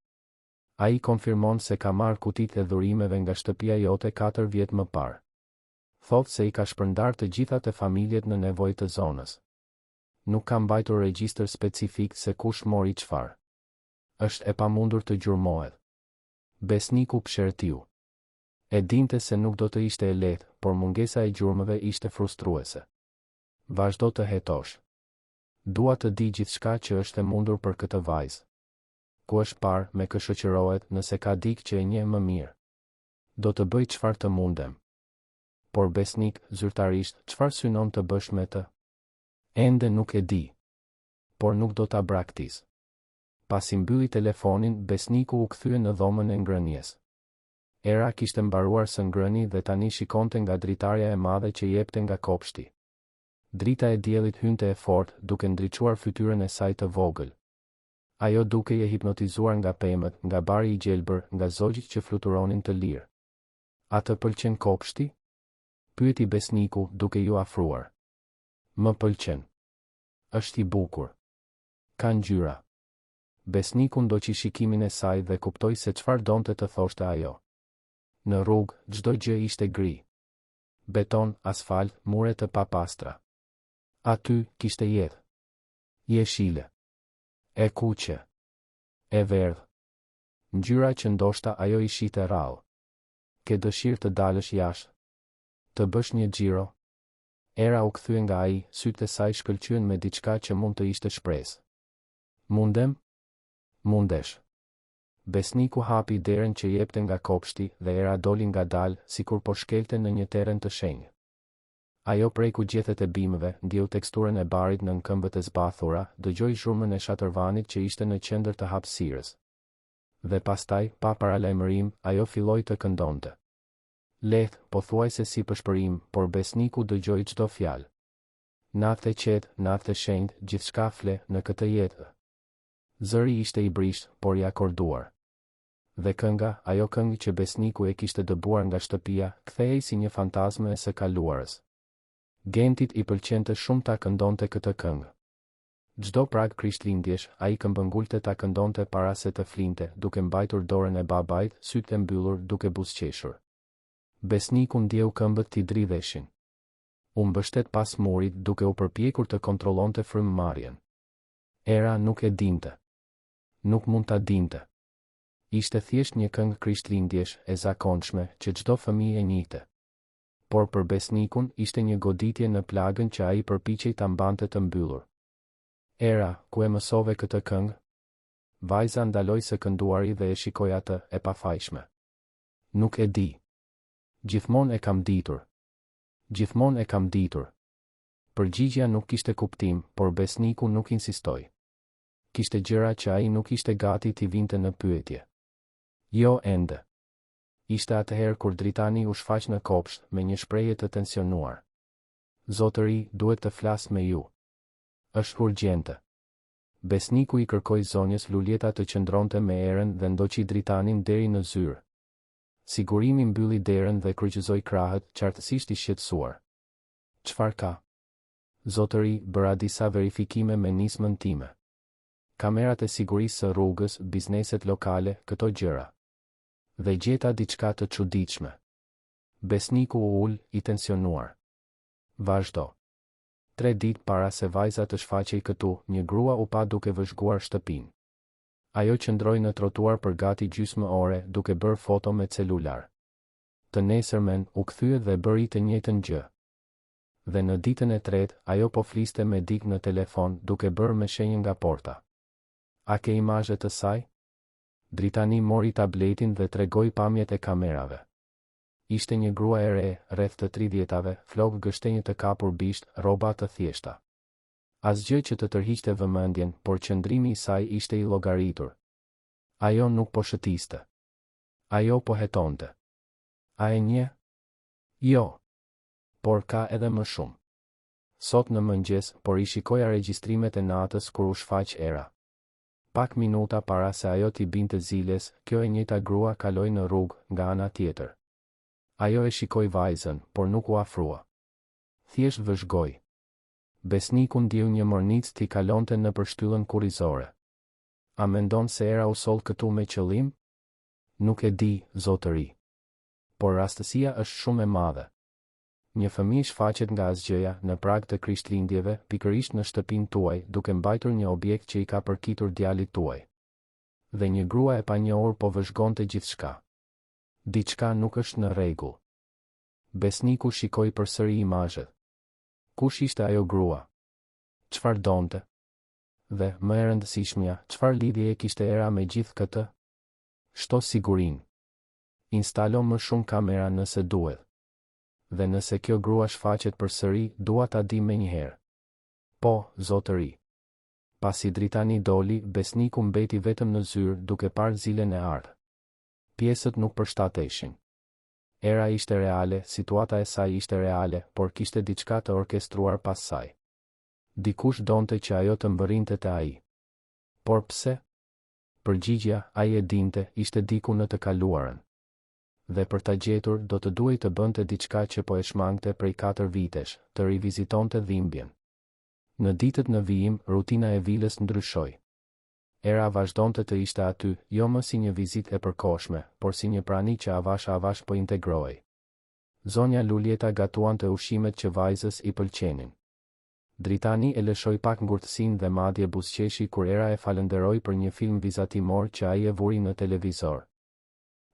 S1: Ai konfirmon se ka marrë kutitë e dhurimeve nga shtëpia jote 4 vjet më parë. Thotë se i ka shpërndar të gjitha të familjet në nevojë të zonës. Nuk ka mbajtur regjistër specifik se kush mori çfarë. Është e pamundur të gjurmohet. Besniku pshertiu. E dinte se nuk do të ishte e lehtë, por mungesa e gjurmëve ishte frustruese. Vazhdo të hetosh. Dua të di gjithçka që është e mundur për këtë vajzë. Ku është parë, me kë shoqërohet, nëse ka dikë që e njeh më mirë. Do të bëj çfarë të mundem. Por besnik, zyrtarisht, çfarë synon të bësh me të? Ende nuk e di. Por nuk do ta braktis. Pasi mbylli telefonin, besniku u kthye në dhomën e ngrënies. Era kishte mbaruar së ngrëni dhe tani shikonte nga dritarja e madhe që jepte nga kopshti. Drita e diellit hynte e fortë, duke ndriçuar fytyrën e saj të vogël. Ajo dukej e hipnotizuar nga pemët, nga bari i gjelbër, nga zogjit që fluturonin të lirë. A të pëlqen kopshti? Pyeti besniku, duke ju afruar. Më pëlqen. Është i bukur. Ka ngjyra. Besniku ndoqi shikimin e saj dhe kuptoi se çfarë donte të thoshte ajo. Në rrugë, çdo gjë ishte gri. Beton, asfalt, mure të papastra. Aty kishte jetë. Jeshile. E kuqe. E verdhë. Ngjyra që ndoshta ajo i shite rrallë. Ke dëshirë të dalësh jashtë? Të bësh një xhiro? Era u kthye nga ai, sytë e saj shkëlqyen me diçka që mund të ishte shpresë. Mundem? Mundesh. Besniku hapi derën që jepte nga kopshti dhe era doli ngadalë, sikur po shkelte në një terren të shenjtë. Ajo preku gjethet e bimëve, ndjeu teksturën e barit nën këmbët e zbathura, dëgjoi zhurmën e shatërvanit që ishte në qendër të hapësirës. Dhe pastaj, pa paralajmërim, ajo filloi të këndonte. Lehtë, pothuajse si pëshpërim, por besniku dëgjoi çdo fjalë. Natë e qetë, natë e shenjtë, gjithçka fle në këtë jetë. Zëri ishte i brisht, por i akorduar. Dhe kënga, ajo këngë që besniku e kishte dëbuar nga shtëpia, kthehej si një fantazme e së kaluarës. Gentit i pëlqente shumë ta këndonte këtë këngë. Çdo prag Krishtlindjesh, ai këmbëngulte ta këndonte para se të flinte, duke mbajtur dorën e babait, sytë e mbyllur, duke buzëqeshur. Besniku ndjeu këmbët t'i dridheshin. U mbështet pas murit, duke u përpjekur të kontrollonte frymëmarrjen. Era nuk e dinte. Nuk mund ta dinte. Ishte thjesht një këngë Krishtlindjesh e zakonshme që çdo fëmijë e njihte. Por për besnikun ishte një goditje në plagën që ai përpiqej ta mbante të mbyllur. Era, ku e mësove këtë këngë? Vajza ndaloi së kënduari dhe e shikoi atë, e pafajshme. Nuk e di. Gjithmonë e kam ditur. Gjithmonë e kam ditur. Përgjigjja nuk kishte kuptim, por besniku nuk insistoi. Kishte gjëra që ai nuk ishte gati t'i vinte në pyetje. Jo ende. Ishte atëherë kur Dritani u shfaq në kopsht me një shprehje të tensionuar. Zotëri, duhet të flas me ju. Është urgjente. Besniku i kërkoi zonjës Luljeta të qëndronte me erën dhe ndoqi Dritanin deri në zyrë. Sigurimi mbylli derën dhe kryqëzoi krahët, qartësisht i shqetësuar. Çfarë ka? Zotëri, bëra disa verifikime me nismën time. Kamerat e sigurisë së rrugës, bizneset lokale, këto gjëra. Dhe gjeta diçka të çuditshme. Besniku u ul, i tensionuar. Vazhdo. 3 ditë para se vajza të shfaqej këtu, një grua u pa duke vëzhguar shtëpinë. Ajo qëndroi në trotuar për gati gjysmë ore, duke bërë foto me celular. Të nesërmen, u kthye dhe bëri të njëjtën gjë. Dhe në ditën e tretë, ajo po fliste me dik në telefon, duke bërë me shenjë nga porta. A ke imazhe të saj? Dritani mori tabletin dhe tregoi pamjet e kamerave. Ishte një grua e re, rreth të 30-tave, flokë gështenjë të kapur bisht, rroba të thjeshta. Asgjë që të tërhiqte vëmendjen, por qëndrimi i saj ishte i llogaritur. Ajo nuk po shëtiste. Ajo po hetonte. A e nje? Jo. Por ka edhe më shumë. Sot në mëngjes, por i shikoja regjistrimet e natës kur u shfaq era. Pak minuta para se ajo t'i binte ziles, kjo e njëjta grua kaloi në rrugë nga ana tjetër. Ajo e shikoi vajzën, por nuk u afrua. Thjesht vëzhgoi. Besniku ndjeu një mornicë t'i kalonte në përshtyllën kurrizore. A mendon se era u soll këtu me qëllim? Nuk e di, zotëri. Por rastësia është shumë e madhe. Një fëmijë shfaqet nga asgjëja në prag të Krishtlindjeve, pikërisht në shtëpinë tuaj, duke mbajtur një objekt që i ka përkitur djalit tuaj. Dhe një grua e panjohur po vëzhgonte gjithçka. Diçka nuk është në rregull. Besniku shikoi përsëri imazhet. Kush ishte ajo grua? Çfarë donte? Dhe, më e rëndësishmja, çfarë lidhje kishte era me gjithë këtë? Shto sigurinë. Instalo më shumë kamera nëse duhet. Dhe nëse kjo grua shfaqet përsëri, dua ta di menjëherë. Po, zotëri. Pasi Dritani doli, besniku mbeti vetëm në zyrë duke parë zilen e ardhë. Pjesët nuk përshtateshin. Era ishte reale, situata e saj ishte reale, por kishte diçka të orkestruar pas saj. Dikush donte që ajo të mbërrinte te ai. Por pse? Përgjigjja, ai e dinte, ishte diku në të kaluarën. Dhe për ta gjetur, do të duhej të bënte diçka që po e shmangte prej 4 vitesh, të rivizitonte dhimbjen. Në ditët në vijim, rutina e vilës ndryshoi. Era vazhdonte të ishte aty, jo më si një vizitë e përkohshme, por si një prani që avash po integrohej. Zonja Lulieta gatuante ushqimet që vajzës i pëlqenin. Dritani e lëshoi pak ngurtësinë dhe madje buzëqeshi kur Era e falenderoi për një film vizatimor që ai e vuri në televizor.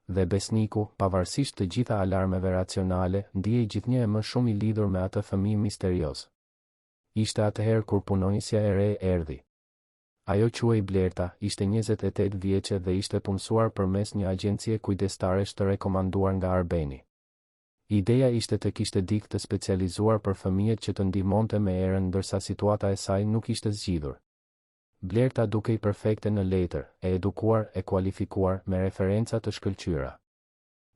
S1: Dhe besniku, pavarësisht të gjitha alarmeve racionale, ndihej gjithnjë e më shumë i lidhur me atë fëmijë misterioz. Ishte atëherë kur punonjësja e re erdhi. Ajo quhej Blerta, ishte 28 vjeçe dhe ishte punësuar përmes një agjencie kujdestaresh të rekomanduar nga Arbeni. Ideja ishte të kishte dikë të specializuar për fëmijët që të ndihmonte me Erën ndërsa situata e saj nuk ishte zgjidhur. Blerta dukej perfekte në letër, e edukuar, e kualifikuar, me referenca të shkëlqyera.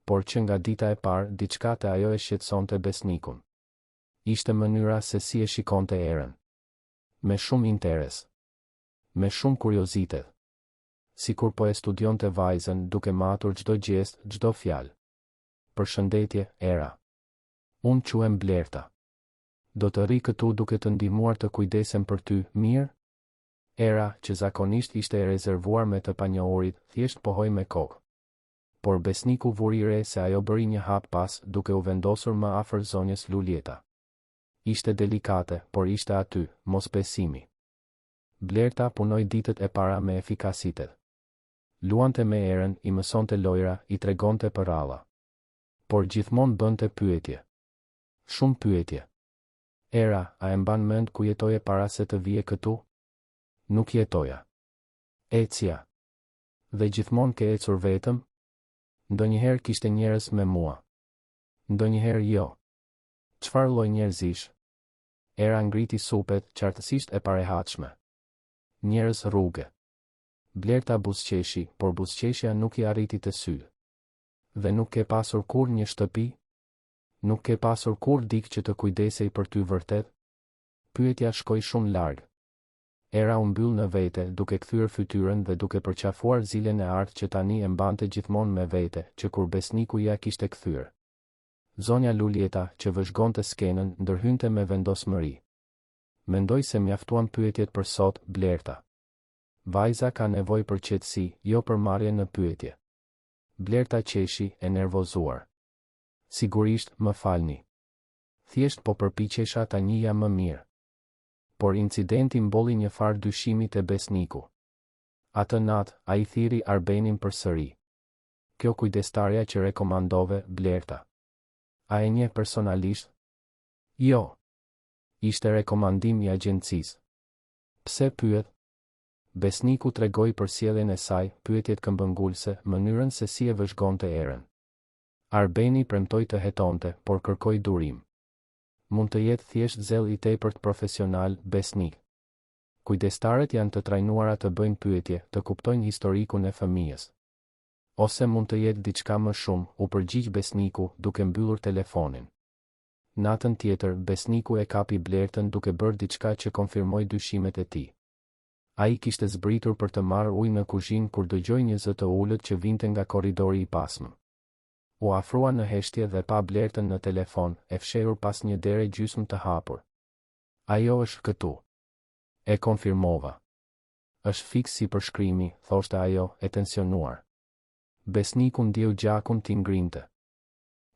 S1: Por që nga dita e parë, diçka te ajo e shqetësonte besnikun. Ishte mënyra se si e shikonte Erën. Me shumë interes. Me shumë kuriozitet. Sikur po e studionte vajzën, duke matur çdo gjest, çdo fjalë. Përshëndetje, Era. Unë quhem Blerta. Do të rri këtu duke të ndihmuar të kujdesem për ty, mirë? Era, që zakonisht ishte e rezervuar me të panjohurit, thjesht pohoi me kokë. Por besniku vuri re se ajo bëri një hap pas, duke u vendosur më afër zonjës Lulieta. Ishte delikate, por ishte aty, mos besimi. Blerta punoi ditët e para me efikasitet. Luante me Erën, i mësonte lojra, i tregonte për ralla. Por gjithmonë bënte pyetje. Shumë pyetje. Era, a e mban mend ku jetoje para se të vije këtu? Nuk jetoja. Ecja. Dhe gjithmonë ke ecur vetëm? Ndonjëherë kishte njerëz me mua. Ndonjëherë jo. Çfarë lloj njerëzish? Era ngriti supet, qartësisht e parehatshme. Njerëz rruge. Blerta buzëqeshi, por buzëqeshja nuk i arriti të sy. Dhe nuk ke pasur kur një shtëpi? Nuk ke pasur kur dikë që të kujdesej për ty vërtet? Pyetja shkoi shumë larg. Era u mbyll në vete, duke kthyer fytyrën dhe duke përqafuar zilen e artë që tani e mbante gjithmonë me vete, që kur besniku ja kishte kthyer. Zonja Lulieta, që vëzhgonte skenën, ndërhynte me vendosmëri. Mendoj se mjaftuan pyetjet për sot, Blerta. Vajza ka nevojë për qetësi, jo për marrje në pyetje. Blerta qeshi, e nervozuar. Sigurisht, më falni. Thjesht po përpiqesha ta njihja më mirë. Por incidenti mbolli një farë dyshimi te besniku. Atë natë, ai thiri Arbenin përsëri. Kjo kujdestarja që rekomandove, Blerta. A e njeh personalisht? Jo. Ishte rekomandim i agjencisë. Pse pyet? Besniku tregoi për sjelljen e saj, pyetjet këmbëngulëse, mënyrën se si e vëzhgonte Erën. Arbeni premtoi të hetonte, por kërkoi durim. Mund të jetë thjesht zell i tepërt profesional, besnik. Kujdestarët janë të trajnuara të bëjnë pyetje, të kuptojnë historikun e fëmijës. Ose mund të jetë diçka më shumë, u përgjigj besniku, duke mbyllur telefonin. Natën tjetër, besniku e kapi Blertën duke bërë diçka që konfirmoi dyshimet e tij. Ai kishte zbritur për të marrë ujë në kuzhinë kur dëgjoi një zë të ulët që vinte nga korridori i pasëm. U afrua në heshtje dhe pa Blertën në telefon, e fshehur pas një dere gjysmë të hapur. Ajo është këtu. E konfirmova. Është fiks si përshkrimi, thoshte ajo, e tensionuar. Besniku ndjeu gjakun t'i ngrinte.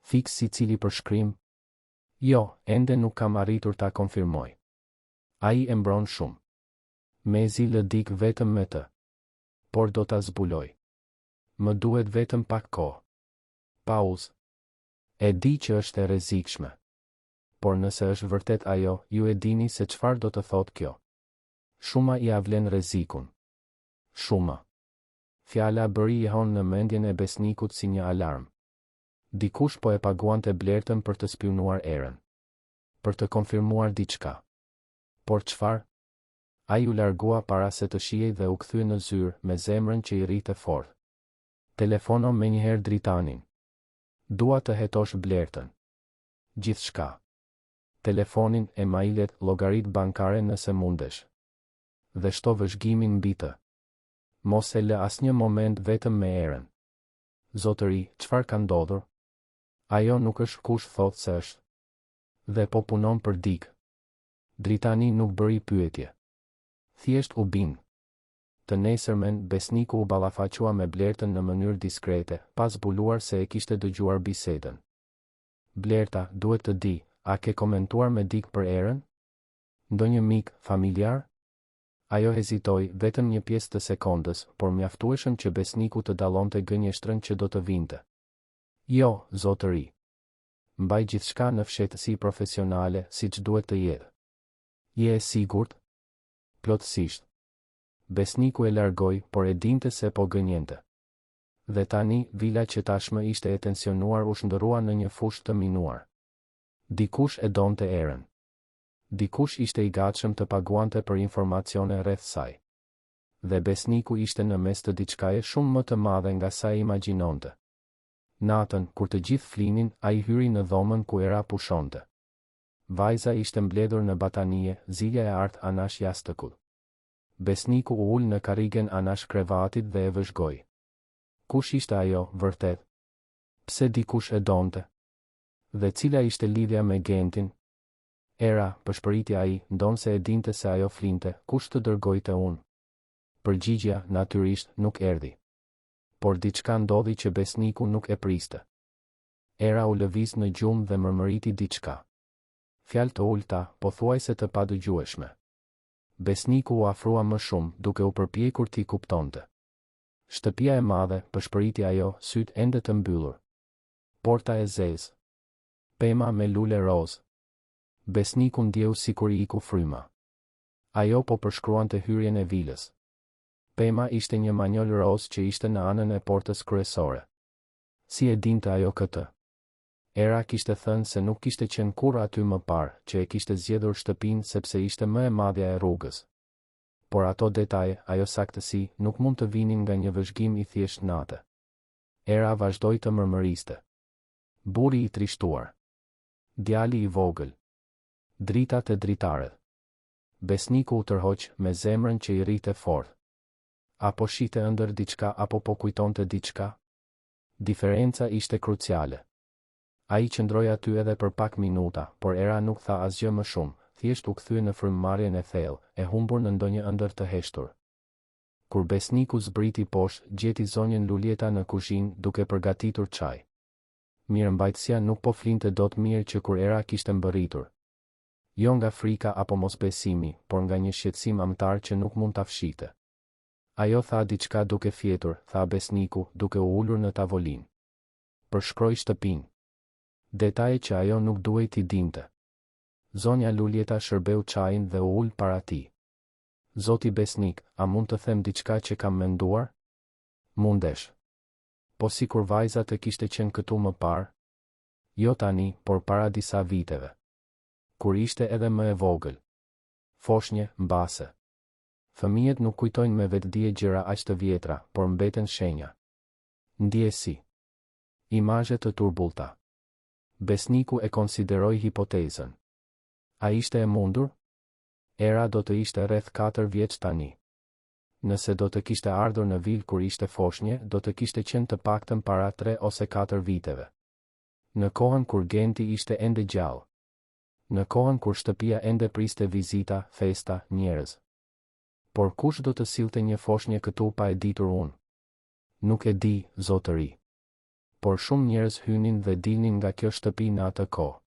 S1: Fiks si cili përshkrim? Jo, ende nuk kam arritur ta konfirmoj. Ai e mbron shumë. Mezi lë dik vetëm me të. Por do ta zbuloj. Më duhet vetëm pak kohë. Pauzë. E di që është e rrezikshme. Por nëse është vërtet ajo, ju e dini se çfarë do të thotë kjo. Shuma I avlen rrezikun. Shuma. Fjala bëri jehon në mendjen e besnikut si një alarm. Dikush po e paguante Blertën për të spionuar Erën. Për të konfirmuar diçka. Por çfarë? Ai u largua para se të shihej dhe u kthye në zyrë me zemrën që I rrite fort. Telefono menjëherë dritanin. Dua të hetosh Blertën. Gjithçka. Telefonin, emailet, llogaritë bankare nëse mundesh. Dhe shto vëzhgimin mbi të. Mos e lë asnjë moment vetëm me Erën. Zotëri, çfarë ka ndodhur? Ajo nuk është kush thotë se është. Dhe po punon për dikë. Dritani nuk bëri pyetje. Thjesht u bin. Të nesërmen, besniku u ballafaqua me Blertën në mënyrë diskrete, pas zbuluar se e kishte dëgjuar bisedën. Blerta, duhet të di, a ke komentuar me dikë për erën? Ndonjë mik, familjar? Ajo hezitoi vetëm një pjesë të sekondës, por mjaftueshëm që besniku të dallonte gënjeshtrën që do të vinte. Jo, zotëri. Mbaj gjithçka në fshehtësi profesionale, siç duhet të jetë. Je e sigurt? Plotësisht. Besniku e largoi, por e dinte se po gënjente. Dhe tani, vila që tashmë ishte e tensionuar u shndërrua në një fushë të minuar. Dikush e donte erën. Dikush ishte i gatshëm të paguante për informacione rreth saj. Dhe besniku ishte në mes të diçkaje shumë më të madhe nga sa e imagjinonte. Natën, kur të gjithë flinin, ai hyri në dhomën ku era pushonte. Vajza ishte mbledhur në batanie, zilja e artë anash jastëkut. Besniku u ul në karrigen anash krevatit dhe e vëzhgoi. Kush ishte ajo, vërtet? Pse dikush e donte? Dhe cila ishte lidhja me Gentin? Era, përshpëriti ai, ndonse e dinte se ajo flinte, kush të dërgojte unë? Përgjigjja, natyrisht, nuk erdhi. Por diçka ndodhi që besniku nuk e priste. Era u lëviz në gjumë dhe mërmëriti diçka. Fjalë të ulta, pothuajse të padëgjueshme. Besniku u afrua më shumë, duke u përpjekur t'i kuptonte. Shtëpia e madhe, përshpëriti ajo, sytë ende të mbyllur. Porta e zezë. Pema me lule rozë. Besniku ndjeu sikur i iku fryma. Ajo po përshkruante hyrjen e vilës. Pema ishte një manjol rozë që ishte në anën e portës kryesore. Si e dinte ajo këtë? Era kishte thënë se nuk kishte qenë kurrë aty më parë, që e kishte zgjedhur shtëpinë sepse ishte më e madhja e rrugës. Por ato detaje, ajo saktësi, nuk mund të vinin nga një vëzhgim i thjesht nate. Era vazhdoi të mërmëriste. Burri i trishtuar. Djali i vogël. Dritat e dritaret. Besniku u tërhoq me zemrën që i rrite fort. Apo shite ëndër diçka apo po kujtonte diçka? Diferenca ishte kruciale. Ai qëndroi aty edhe për pak minuta, por era nuk tha asgjë më shumë, thjesht u kthye në frymëmarrjen e thellë, e humbur në ndonjë ëndër të heshtur. Kur besniku zbriti poshtë, gjeti zonjën Lulieta në kuzhinë duke përgatitur çaj. Mirëmbajtësia nuk po flinte dot mirë që kur era kishte mbërritur. Jo nga frika apo mosbesimi, por nga një shqetësim amtar që nuk mund ta fshite. Ajo tha diçka duke fjetur, tha besniku, duke u ulur në tavolinë. Përshkroi shtëpinë. Detaje që ajo nuk duhej t'i dinte. Zonja Lulieta shërbeu çajin dhe u ul para tij. Zoti besnik, a mund të them diçka që kam menduar? Mundesh. Po sikur vajza të kishte qenë këtu më parë? Jo tani, por para disa viteve. Kur ishte edhe më e vogël. Foshnje, mbase. Fëmijët nuk kujtojnë me vetdije gjëra aq të vjetra, por mbeten shenja. Ndjesi. Imazhe të turbullta. Besniku e konsideroi hipotezën. A ishte e mundur? Era do të ishte rreth 4 vjeç tani. Nëse do të kishte ardhur në vilë kur ishte foshnje, do të kishte qenë të paktën para 3 ose 4 viteve. Në kohën kur Genti ishte ende gjallë. Në kohën kur shtëpia ende priste vizita, festa, njerëz. Por kush do të sillte një foshnje këtu pa e ditur unë? Nuk e di, zotëri. Por shumë njerëz hynin dhe dilnin nga kjo shtëpi në atë kohë.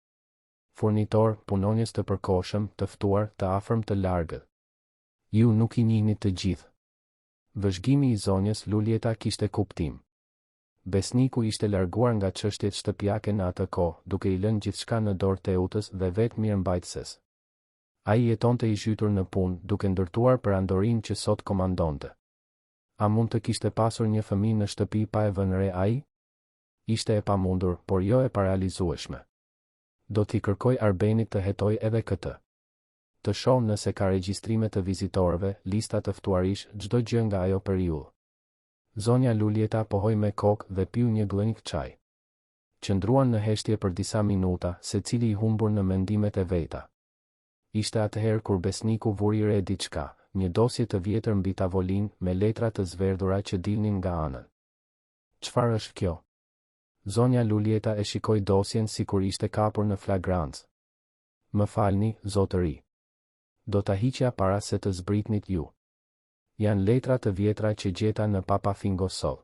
S1: Furnitor, punonjës të përkohshëm, të ftuar, të afërm, të largët. Ju nuk i njihni të gjithë. Vëzhgimi i zonjës Lulieta kishte kuptim. Besniku ishte larguar nga çështjet shtëpiake në atë kohë, duke i lënë gjithçka në dorë Teutës dhe vetë mirëmbajtëses. Ai jetonte i zhytur në punë, duke ndërtuar perandorinë që sot komandonte. A mund të kishte pasur një fëmijë në shtëpi pa e vënë re ai? Ishte e pamundur, por jo e parealizueshme. Do t'i kërkoj Arbenit të hetoj edhe këtë. Të shoh nëse ka regjistrime të vizitorëve, lista të ftuarish, çdo gjë nga ajo periudhë. Zonja Lulieta pohoi me kokë dhe piu një glënjë çaj. Qëndruan në heshtje për disa minuta, secili i humbur në mendimet e veta. Ishte atëherë kur besniku vuri re diçka, një dosje të vjetër mbi tavolinë me letra të zverdhura që dilnin nga anën. Çfarë është kjo? Zonja Lulieta e shikoi dosjen sikur ishte kapur në flagrancë. Më falni, zotëri. Do ta hiqja para se të zbritnit ju. Janë letra të vjetra që gjeta në Papa Fingosol.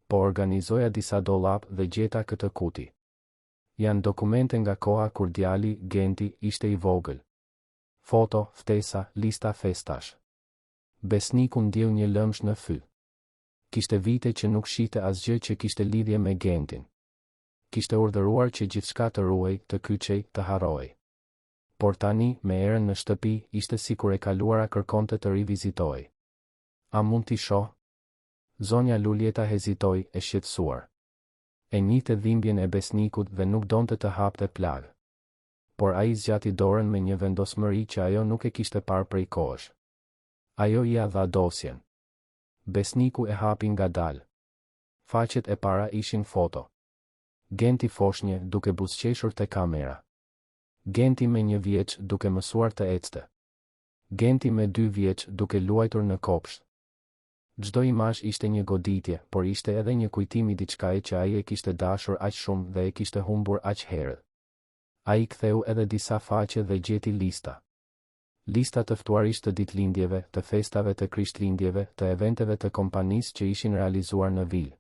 S1: Po organizoja disa dollap dhe gjeta këtë kuti. Janë dokumente nga koha kur djali, Genti, ishte i vogël. Foto, ftesa, lista festash. Besniku ndjeu një lëmsh në fy. Kishte vite që nuk shite asgjë që kishte lidhje me Gentin. Kishte urdhëruar që gjithçka të ruhej, të kyçej, të harrohej. Por tani, me erën në shtëpi, ishte sikur e kaluara kërkonte të rivizitohej. A mund t'i shoh? Zonja Luljeta hezitoi, e shqetësuar. E njihte dhimbjen e besnikut dhe nuk donte të hapte plagë. Por ai zgjati dorën me një vendosmëri që ajo nuk e kishte parë prej kohësh. Ajo ia dha dosjen. Besniku e hapi ngadalë. Faqet e para ishin foto. Genti foshnje duke buzëqeshur te kamera. Genti me 1 vjeç duke mësuar të ecte. Genti me 2 vjeç duke luajtur në kopsht. Çdo imazh ishte një goditje, por ishte edhe një kujtim i diçkaje që ai e kishte dashur aq shumë dhe e kishte humbur aq herët. Ai ktheu edhe disa faqe dhe gjeti lista. Lista të ftuarisht të ditëlindjeve, të festave të krishtlindjeve, të eventeve të kompanisë që ishin realizuar në vilë.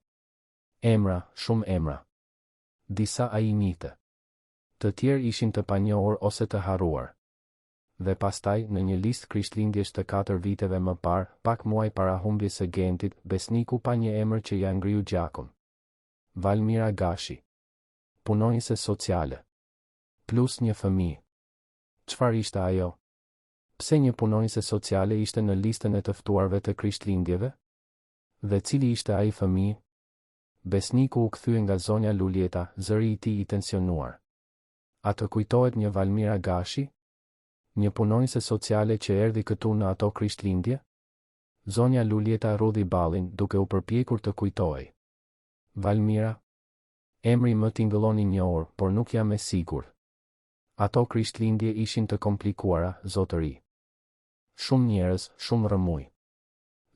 S1: Emra, shumë emra. Disa ai njihte. Të tjerë ishin të panjohur ose të harruar. Dhe pastaj, në një listë krishtlindjesh të 4 viteve më parë, pak muaj para humbjes së Gentit, besniku pa një emër që ja ngriu gjakun. Valmira Gashi. Punonjëse sociale. Plus një fëmijë. Çfarë ishte ajo? Pse një punonjëse sociale ishte në listën e të ftuarve të krishtlindjeve? Dhe cili ishte ai fëmijë? Besniku u kthye nga zonja Luljeta, zëri i tij i tensionuar. A të kujtohet një Valmira Gashi? Një punonjëse sociale që erdhi këtu në ato krishtlindje? Zonja Luljeta rudhi ballin duke u përpjekur të kujtohej. Valmira? Emri më tingëlloni një orë, por nuk jam e sigurt. Ato krishtlindje ishin të komplikuara, zotëri. Shumë njerëz, shumë rrëmuj.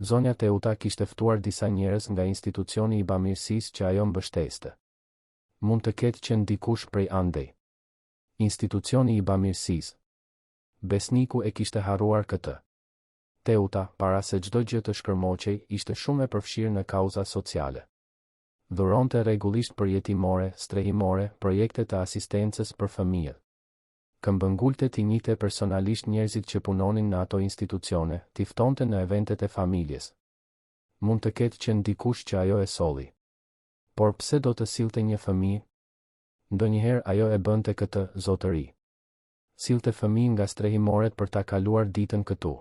S1: Zonja Teuta kishte ftuar disa njerëz nga institucioni i bamirësisë që ajo mbështeste. Mund të ketë qenë dikush prej andej. Institucioni i bamirësisë. Besniku e kishte harruar këtë. Teuta, para se çdo gjë të shkërmoqej, ishte shumë e përfshirë në kauza sociale. Dhuronte rregullisht për jetimore, strehimore, projekte të asistencës për fëmijët. Këmbëngulte t'i njihte personalisht njerëzit që punonin në ato institucione, t'i ftonte në eventet e familjes. Mund të ketë qenë dikush që ajo e solli. Por pse do të sillte një fëmijë? Ndonjëherë ajo e bënte këtë, zotëri. Sillte fëmijë nga strehimoret për ta kaluar ditën këtu.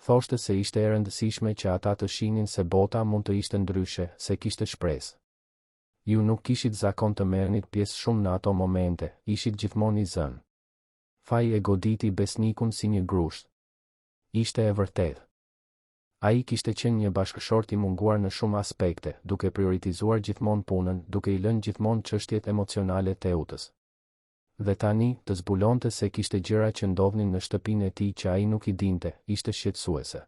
S1: Thoshte se ishte e rëndësishme që ata të shihnin se bota mund të ishte ndryshe, se kishte shpresë. Ju nuk kishit zakon të merrnit pjesë shumë në ato momente, ishit gjithmonë i zënë. Faji e goditi besnikun si një grusht. Ishte e vërtetë. Ai kishte qenë një bashkëshort i munguar në shumë aspekte, duke prioritizuar gjithmonë punën, duke i lënë gjithmonë çështjet emocionale Teutës. Dhe tani, të zbulonte se kishte gjëra që ndodhnin në shtëpinë e tij që ai nuk i dinte, ishte shqetësuese.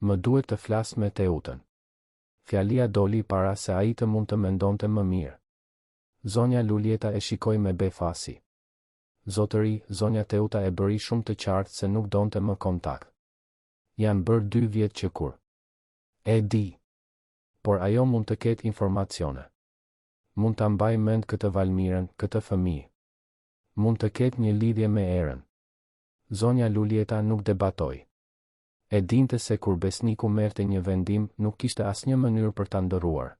S1: Më duhet të flas me Teutën. Fjalia doli para se ai të mund të mendonte më mirë. Zonja Luljeta e shikoi me befasi. Zotëri, zonja Teuta e bëri shumë të qartë se nuk donte më kontakt. Janë bërë 2 vjet që kur. E di. Por ajo mund të ketë informacione. Mund ta mbaj mend këtë Valmirën, këtë fëmijë. Mund të ketë një lidhje me erën. Zonja Luljeta nuk debatoi. E dinte se kur besniku merrte një vendim, nuk kishte asnjë mënyrë për ta ndërruar.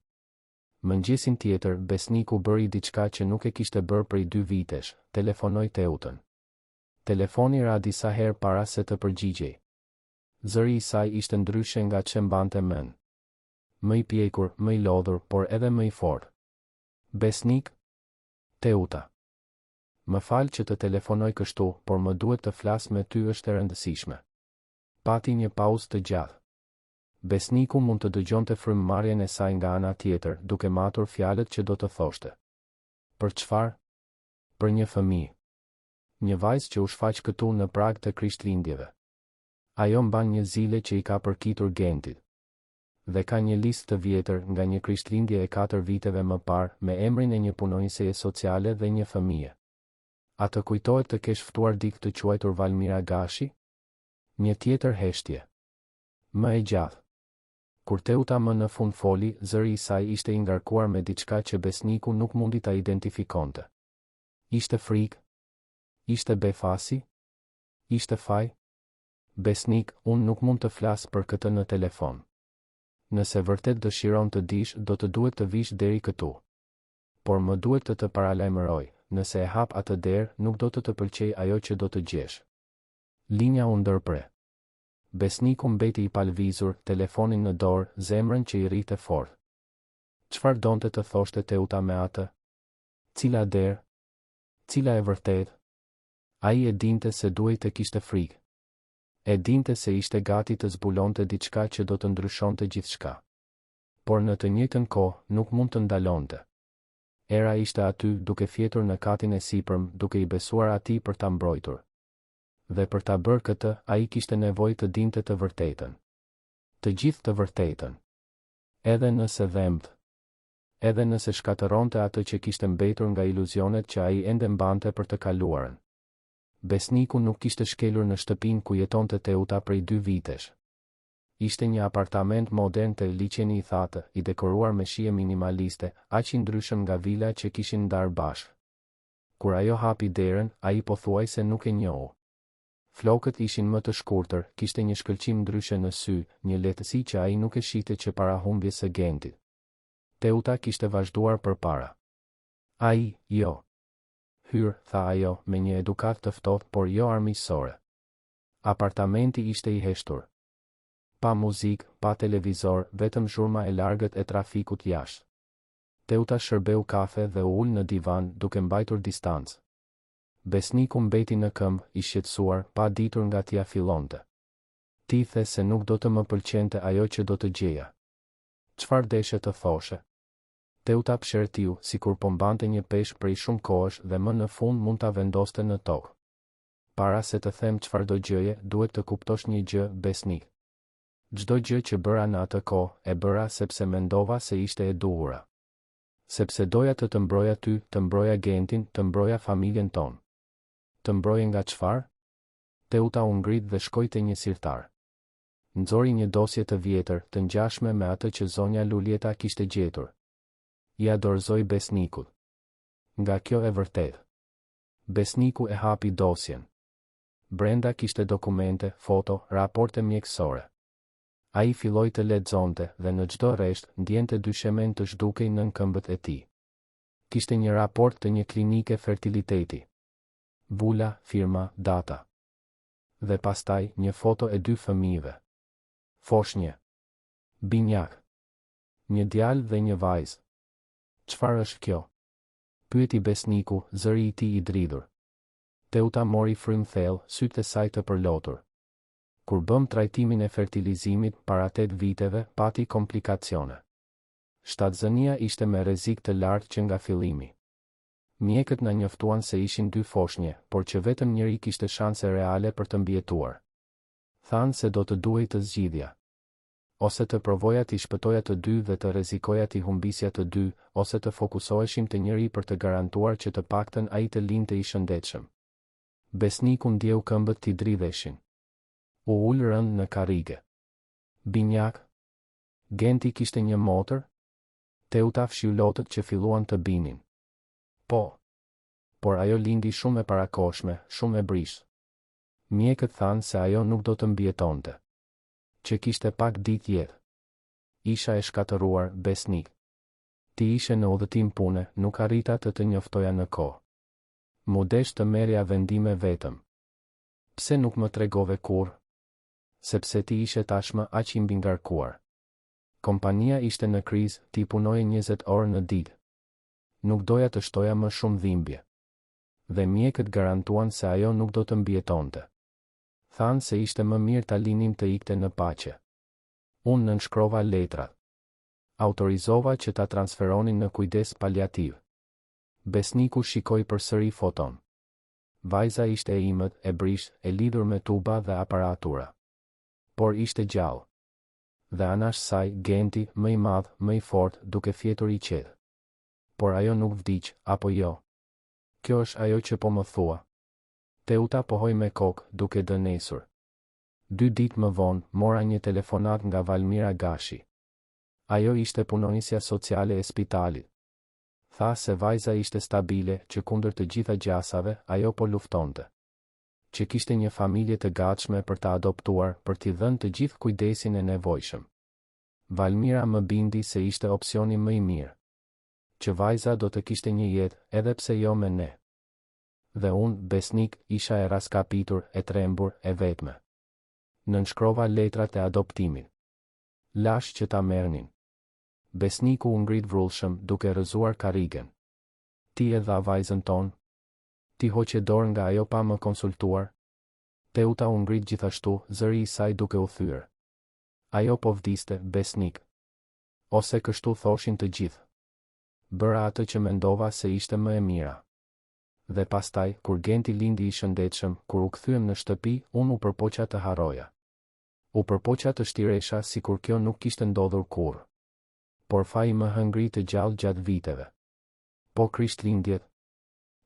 S1: Mëngjesin tjetër, besniku bëri diçka që nuk e kishte bërë prej 2 vitesh, telefonoi Teutën. Telefoni ra disa herë para se të përgjigjej. Zëri i saj ishte ndryshe nga që mbante mend. Më i pjekur, më i lodhur, por edhe më i fortë. Besnik? Teuta. Më fal që të telefonoj kështu, por më duhet të flas me ty, është e rëndësishme. Pati një pauzë të gjatë. Besniku mund të dëgjonte frymëmarrjen e saj nga ana tjetër, duke matur fjalët që do të thoshte. Për çfarë? Për një fëmijë. Një vajzë që u shfaq këtu në prag të krishtlindjeve. Ajo mban një zile që i ka përkitur Gentit. Dhe ka një listë të vjetër nga një krishtlindje e 4 viteve më parë, me emrin e një punonjëseje sociale dhe një fëmijë. A të kujtohet të kesh ftuar dikë të quajtur Valmira Gashi? Një tjetër heshtje. Më e gjatë. Kur Teuta më në fund foli, zëri i saj ishte i ngarkuar me diçka që besniku nuk mundi ta identifikonte. Ishte frikë? Ishte befasi? Ishte faj? Besnik, unë nuk mund të flas për këtë në telefon. Nëse vërtet dëshiron të dish, do të duhet të vish deri këtu. Por më duhet të paralajmëroj, nëse e hap atë derë, nuk do të pëlqej ajo që do të gjesh. Linja u ndërpre. Besniku mbeti i palvizur, telefonin në dorë, zemrën që i rrite fort. Çfarë donte të thoshte Teuta me atë? Cila derë? Cila e vërtet? Ai e dinte se duhej të kishte frikë. E dinte se ishte gati të zbulonte diçka që do të ndryshonte gjithçka. Por në të njëjtën kohë nuk mund të ndalonte. Era ishte aty, duke fjetur në katin e sipërm, duke i besuar atij për ta mbrojtur. Dhe për ta bërë këtë, ai kishte nevojë të dinte të vërtetën. Të gjithë të vërtetën. Edhe nëse dhembë. Edhe nëse shkatëronte atë që kishte mbetur nga iluzionet që ai ende mbante për të kaluarën. Besniku nuk kishte shkelur në shtëpinë ku jetonte Teuta prej 2 vitesh. Ishte një apartament modern të liçeni i thatë, i dekoruar me shije minimaliste, aq i ndryshëm nga vila që kishin ndarë bashkë. Kur ajo hapi derën, ai pothuajse nuk e njohu. Flokët ishin më të shkurtër, kishte një shkëlqim ndryshe në sy, një lehtësi që ai nuk e shihte që para humbjes së Gentit. Teuta kishte vazhduar përpara. Ai, jo. Hyr, tha ajo, me një edukat të ftohtë, por jo armiqësore. Apartamenti ishte i heshtur. Pa muzikë, pa televizor, vetëm zhurma e largët e trafikut jashtë. Teuta shërbeu kafe dhe u ul në divan, duke mbajtur distancë. Besniku mbeti në këmbë, i shqetësuar, pa ditur nga t'ia fillonte. Ti the se nuk do të më pëlqente ajo që do të gjeja. Çfarë deshe të thoshe? Teuta pshertiu, sikur po mbante një peshk prej shumë kohësh dhe më në fund mund ta vendoste në tokë. Para se të them çfarë do gjëje, duhet të kuptosh një gjë, besnik. Çdo gjë që bëra në atë kohë, e bëra sepse mendova se ishte e duhura. Sepse doja të mbroja ty, të mbroja Gentin, të mbroja familjen tonë. Të mbroje nga çfarë? Teuta u ngrit dhe shkoi te një sirtar. Nxori një dosje të vjetër, të ngjashme me atë që zonja Lulieta kishte gjetur. Ja dorëzoi besnikut. Nga kjo e vërtet. Besniku e hapi dosjen. Brenda kishte dokumente, foto, raporte mjekësore. Ai filloi të lexonte dhe në çdo rresht ndjente dyshemen të zhdukej nën këmbët e tij. Kishte një raport të një klinike fertiliteti. Bula, firma, data. Dhe pastaj një foto e 2 fëmijëve. Foshnjë. Binjak. Një djalë dhe një vajzë. Çfarë është kjo? Pyeti besniku, zëri i tij i dridhur. Teuta mori frym thellë, sytë e saj të përlotur. Kur bëm trajtimin e fertilizimit para 8 viteve, pati komplikacione. Shtatzënia ishte me rrezik të lartë që nga fillimi. Mjekët na njoftuan se ishin 2 foshnje, por që vetëm njëri kishte shanse reale për të mbijetuar. Thanë se do të duhej të zgjidhja. Ose të provoja t'i shpëtoja të 2 dhe të rrezikoja t'i humbisja të 2, ose të fokusoheshim te njëri për të garantuar që të paktën ai të lindte i shëndetshëm. Besniku ndjeu këmbët t'i dridheshin. U ul rënd në karrige. Binjak? Genti kishte një motër? Teuta fshiu lotët që filluan të binin. Po. Por ajo lindi shumë e parakoshme, shumë e brishtë. Mjekët thanë se ajo nuk do të mbijetonte. Që kishte pak ditë jetë. Isha e shkatëruar, besnik. Ti ishe në udhëtim pune, nuk arrita të njoftoja në kohë. Mu desh të merrja vendime vetëm. Pse nuk më tregove kur? Sepse ti ishe tashmë aq i mbingarkuar. Kompania ishte në krizë, ti punoje 20 orë në ditë. Nuk doja të shtoja më shumë dhimbje. Dhe mjekët garantuan se ajo nuk do të mbijetonte. Thanë se ishte më mirë ta linim të ikte në paqe. Unë nënshkrova letrat. Autorizova që ta transferonin në kujdes paliativ. Besniku shikoi përsëri foton. Vajza ishte e imët, e brisht, e lidhur me tuba dhe aparatura. Por ishte gjallë. Dhe anash saj, Genti, më i madh, më i fort, duke fjetur i qetë. Por ajo nuk vdiq, apo jo? Kjo është ajo që po më thua. Teuta pohoi me kokë, duke dënesur. 2 ditë më vonë, mora një telefonat nga Valmira Gashi. Ajo ishte punonjësja sociale e spitalit. Tha se vajza ishte stabile, që kundër të gjitha gjasave, ajo po luftonte. Që kishte një familje të gatshme për ta adoptuar, për t'i dhënë të gjithë kujdesin e nevojshëm. Valmira më bindi se ishte opsioni më i mirë. Që vajza do të kishte një jetë, edhe pse jo me ne. Dhe unë, besnik, isha e raskapitur, e trembur, e vetme. Nënshkrova letrat e adoptimit. Lash që ta merrnin. Besniku u ngrit vrullshëm, duke rrëzuar karrigen. Ti e dha vajzën tonë? Ti hoqe dorë nga ajo pa më konsultuar? Teuta u ngrit gjithashtu, zëri i saj duke u thyer. Ajo po vdiste, besnik. Ose kështu thoshin të gjithë. Bëra atë që mendova se ishte më e mira. Dhe pastaj, kur Genti lindi i shëndetshëm, kur u kthyem në shtëpi, unë u përpoqa të harroja. U përpoqa të shtiresha sikur kjo nuk kishte ndodhur kurrë. Por faji më hëngri të gjallë gjatë viteve. Po Krishtlindjet?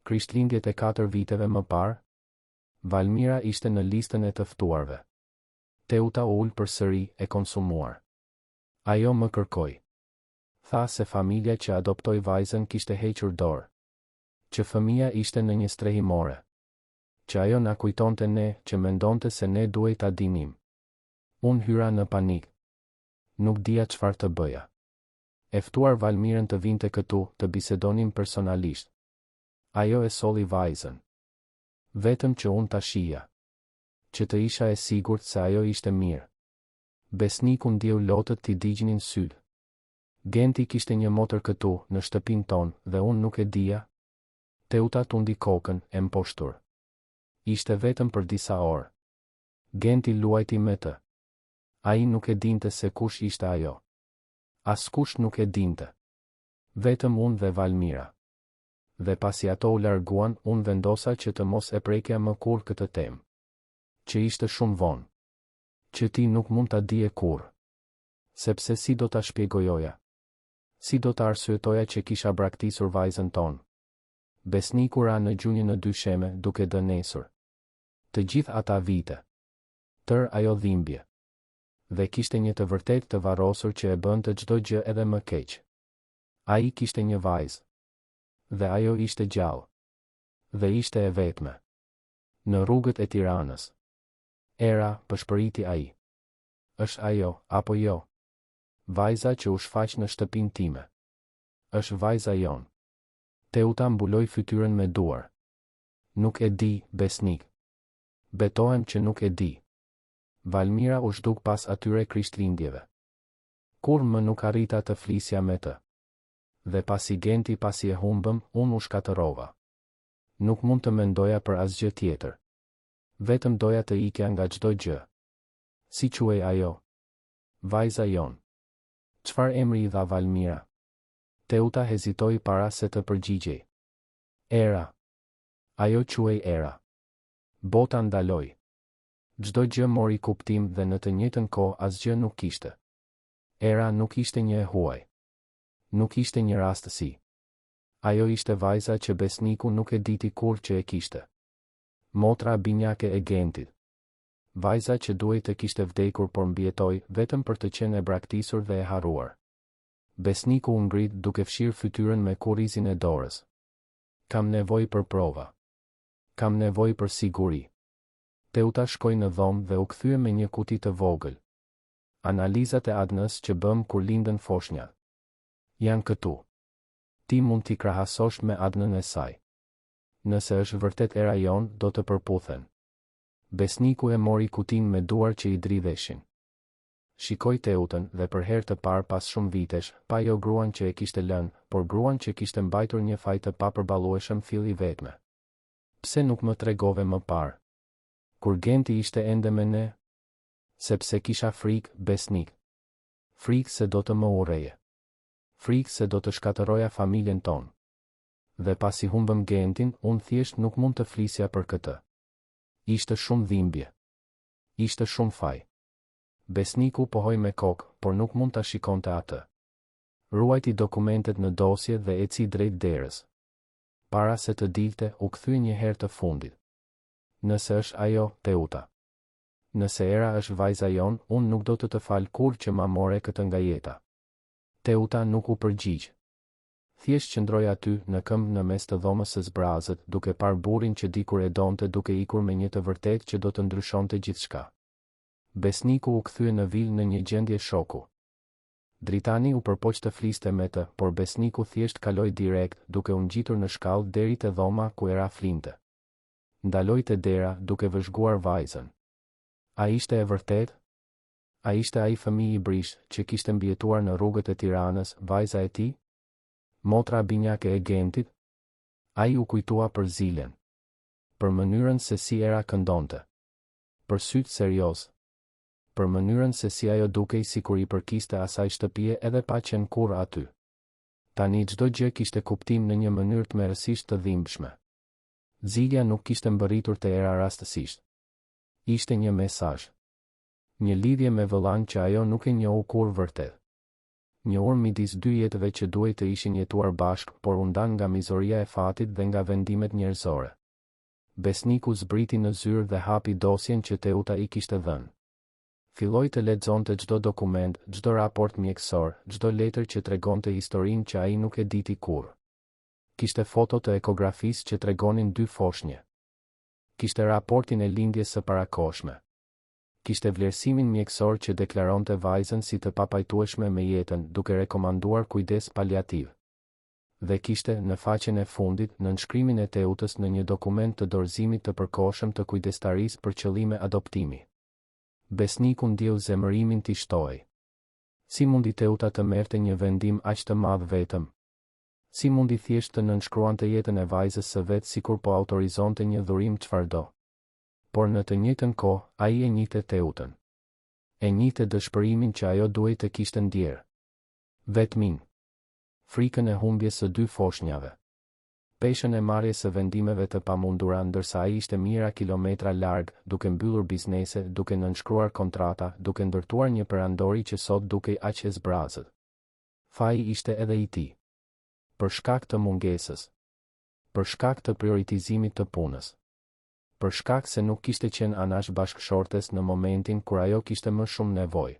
S1: Krishtlindjet e 4 viteve më parë? Valmira ishte në listën e të ftuarve. Teuta u ul përsëri, e konsumuar. Ajo më kërkoi. Tha se familja që adoptoi vajzën kishte hequr dorë. Që fëmia ishte në një strehimore. Që ajo na kujtonte ne, që mendonte se ne duhej ta dinim. Unë hyra në panik. Nuk dija çfarë të bëja. E ftuar Valmirën të vinte këtu, të bisedonim personalisht. Ajo e solli vajzën. Vetëm që unë ta shija. Që të isha e sigurt se ajo ishte mirë. Besniku ndjeu lotët t'i digjnin syt. Genti kishte një motër këtu, në shtëpinë tonë, dhe unë nuk e dija. Teuta tundi kokën, e mposhtur. Ishte vetëm për disa orë. Genti luajti me të. Ai nuk e dinte se kush ishte ajo. Askush nuk e dinte. Vetëm unë dhe Valmira. Dhe pasi ato u larguan, unë vendosa që të mos e prekja më kurrë këtë temë. Që ishte shumë vonë. Që ti nuk mund ta dije kurrë. Sepse si do ta shpjegojoja? Si do ta arsyetoja që kisha braktisur vajzën tonë? Besniku ra në gjunjë në dysheme, duke dënesur. Të gjithë ata vite. Tër ajo dhimbje. Dhe kishte një të vërtet të varrosur që e bënte çdo gjë edhe më keq. Ai kishte një vajzë. Dhe ajo ishte gjallë. Dhe ishte e vetme. Në rrugët e Tiranës. Era, pëshpëriti ai. Është ajo, apo jo? Vajza që u shfaq në shtëpinë time. Është vajza jon. Teuta mbuloi fytyrën me duar. Nuk e di, besnik. Betohem që nuk e di. Valmira u zhduk pas atyre Krishtlindjeve. Kur më nuk arrita të flisja me të. Dhe pasi Genti pasi e humbëm, unë u shkatërova. Nuk mund të mendoja për asgjë tjetër. Vetëm doja të ikja nga çdo gjë. Si quhej ajo? Vajza jon. Çfarë emri i dha Valmira? Teuta hezitoi para se të përgjigjej. Era. Ajo quhej Era. Bota ndaloi. Çdo gjë mori kuptim dhe në të njëjtën kohë asgjë nuk kishte. Era nuk ishte një e huaj. Nuk ishte një rastësi. Ajo ishte vajza që besniku nuk e diti kur që e kishte. Motra binjake e Gentit. Vajza që duhej të kishte vdekur por mbijetoi vetëm për të qenë e braktisur dhe e harruar. Besniku u ngrit duke fshirë fytyrën me kurrizin e dorës. Kam nevojë për prova. Kam nevojë për siguri. Teuta shkoi në dhomë dhe u kthye me një kuti të vogël. Analizat e ADN-s që bëm kur lindën foshnjat. Janë këtu. Ti mund t'i krahasosh me ADN-n e saj. Nëse është vërtet era jon, do të përputhen. Besniku e mori kutin me duar që i dridheshin. Shikoi Teutën dhe për herë të parë pas shumë vitesh, pa jo gruan që e kishte lënë, por gruan që kishte mbajtur një faj të papërballueshëm filli vetme. Pse nuk më tregove më parë? Kur Genti ishte ende me ne? Sepse kisha frikë, besnik. Frikë se do të më urreje. Frikë se do të shkatëroja familjen tonë. Dhe pasi humbëm Gentin, unë thjesht nuk mund të flisja për këtë. Ishte shumë dhimbje. Ishte shumë faj. Besniku pohoi me kokë, por nuk mund ta shikonte atë. Ruajti dokumentet në dosje dhe eci drejt derës. Para se të dilte, u kthye një herë të fundit. Nëse është ajo, Teuta. Nëse Era është vajza jon, unë nuk do të fal kur që ma more këtë nga jeta. Teuta nuk u përgjigj. Thjesht qëndroi aty në këmbë në mes të dhomës së zbrazët, duke parë burrin që dikur e donte duke ikur me një të vërtetë që do të ndryshonte gjithçka. Besniku u kthye në vil në një gjendje shoku. Dritani u përpoq të fliste me të, por Besniku thjesht kaloi direkt, duke u ngjitur në shkallë deri te dhoma ku Era flinte. Ndaloi te dera duke vëzhguar vajzën. A ishte e vërtetë? A ishte ai fëmijë i brish që kishte mbijetuar në rrugët e Tiranës, vajza e tij? Motra binjake e Gentit? Ai u kujtua për Zilen. Për mënyrën se si Era këndonte. Për sytë serioz. Për mënyrën se si ajo dukej sikur i përkiste asaj shtëpie edhe pa qenë kurrë aty. Tani çdo gjë kishte kuptim në një mënyrë tmerrësisht të dhimbshme. Zilja nuk kishte mbërritur te Era rastësisht. Ishte një mesazh. Një lidhje me vëllain që ajo nuk e njohu kurrë vërtet. Një urë midis dy jetëve që duhej të ishin jetuar bashkë, por u ndan nga mizoria e fatit dhe nga vendimet njerëzore. Besniku zbriti në zyrë dhe hapi dosjen që Teuta i kishte dhënë. Filloi të lexonte çdo dokument, çdo raport mjekësor, çdo letër që tregonte historinë që ai nuk e diti kurrë. Kishte foto të ekografisë që tregonin dy foshnje. Kishte raportin e lindjes së parakohshme. Kishte vlerësimin mjekësor që deklaronte vajzën si të papajtueshme me jetën, duke rekomanduar kujdes paliativ. Dhe kishte, në faqen e fundit, nënshkrimin e Teutës në një dokument të dorëzimit të përkohshëm të kujdestarisë për qëllime adoptimi. Besniku ndjeu zemërimin t'i shtoi. Si mundi Teuta të merrte një vendim aq të madh vetëm? Si mundi thjesht të nënshkruante jetën e vajzës së vet sikur po autorizonte një dhurim çfarëdo? Por në të njëjtën kohë, ai e njihte Teutën. E njihte dëshpërimin që ajo duhej të kishte ndjerë. Vetmin. Frikën e humbjes së dy foshnjave. Peshën e marrjes së vendimeve të pamundura ndërsa ai ishte mijëra kilometra larg, duke mbyllur biznese, duke nënshkruar kontrata, duke ndërtuar një perandori që sot dukej aq e zbrazët. Faji ishte edhe i tij. Për shkak të mungesës. Për shkak të prioritizimit të punës. Për shkak se nuk kishte qenë anash bashkëshortes në momentin kur ajo kishte më shumë nevojë.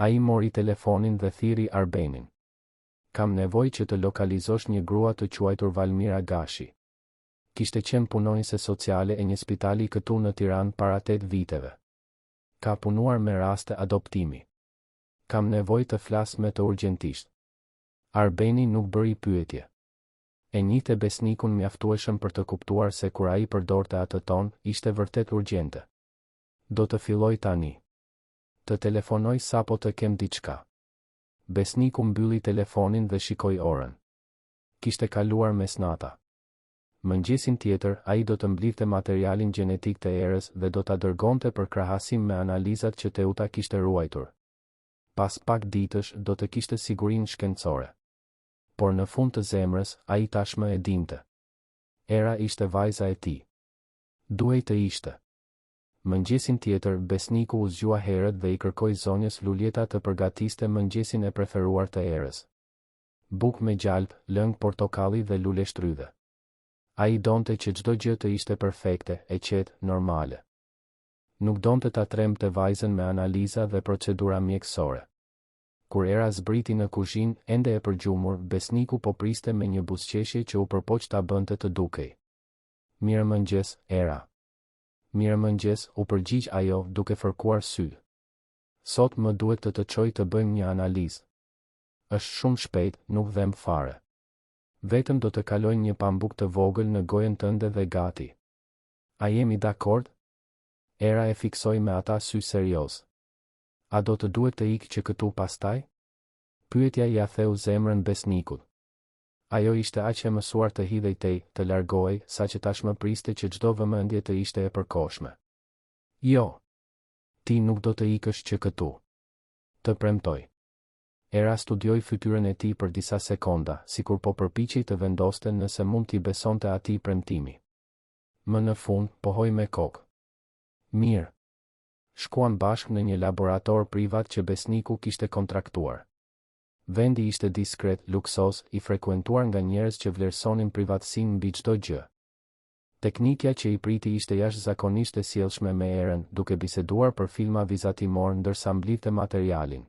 S1: Ai mori telefonin dhe thiri Arbenin. Kam nevojë që të lokalizosh një grua të quajtur Valmira Gashi. Kishte qenë punonjëse sociale e një spitali këtu në Tiranë para 8 viteve. Ka punuar me raste adoptimi. Kam nevojë të flas me të urgjentisht. Arbeni nuk bëri pyetje. E njihte Besnikun mjaftueshëm për të kuptuar se kur ai përdorte atë ton, ishte vërtet urgjente. Do të filloj tani. Të telefonoj sapo të kem diçka. Besniku mbylli telefonin dhe shikoi orën. Kishte kaluar mesnata. Mëngjesin tjetër, ai do të mblidhte materialin gjenetik të Erës dhe do ta dërgonte për krahasim me analizat që Teuta kishte ruajtur. Pas pak ditësh do të kishte sigurinë shkencore. Por në fund të zemrës, ai tashmë e dinte. Era ishte vajza e tij. Duhej të ishte. Mëngjesin tjetër, Besniku u zgjua herët dhe i kërkoi zonjës Luljeta të përgatiste mëngjesin e preferuar të Erës. Bukë me gjalp, lëng portokalli dhe lule shtrydhe. Ai donte që çdo gjë të ishte perfekte, e qetë, normale. Nuk donte ta tremte vajzën me analiza dhe procedura mjekësore. Kur Era zbriti në kuzhinë, ende e përgjumur, Besniku po priste me një buzëqeshje që u përpoq ta bënte të dukej. Mirëmëngjes, Era. Mirëmëngjes, u përgjigj ajo duke fërkuar sy. Sot më duhet të çoj të bëjmë një analizë. Është shumë shpejt, nuk dhem fare. Vetëm do të kaloj një pambuk të vogël në gojën tënde dhe gati. A jemi dakord? Era e fiksoi me ata sy serioz. A do të duhet të ikë që këtu pastaj? Pyetja ja theu zemrën Besnikut. Ajo ishte aq e mësuar të hidhej tej, të largohej, saqë tashmë priste që çdo vëmendje të ishte e përkohshme. Jo. Ti nuk do të ikësh që këtu. Të premtoj. Era studioi fytyrën e tij për disa sekonda, sikur po përpiqej të vendoste nëse mund t'i besonte atij premtimi. Më në fund, pohoi me kokë. Mirë. Shkuan bashkë në një laborator privat që Besniku kishte kontraktuar. Vendi ishte diskret, luksoz, i frekuentuar nga njerëz që vlerësonin privatësinë mbi çdo gjë. Teknikja që i priti ishte jashtëzakonisht e sjellshme me erën, duke biseduar për filma vizatimor ndërsa mblidhte materialin.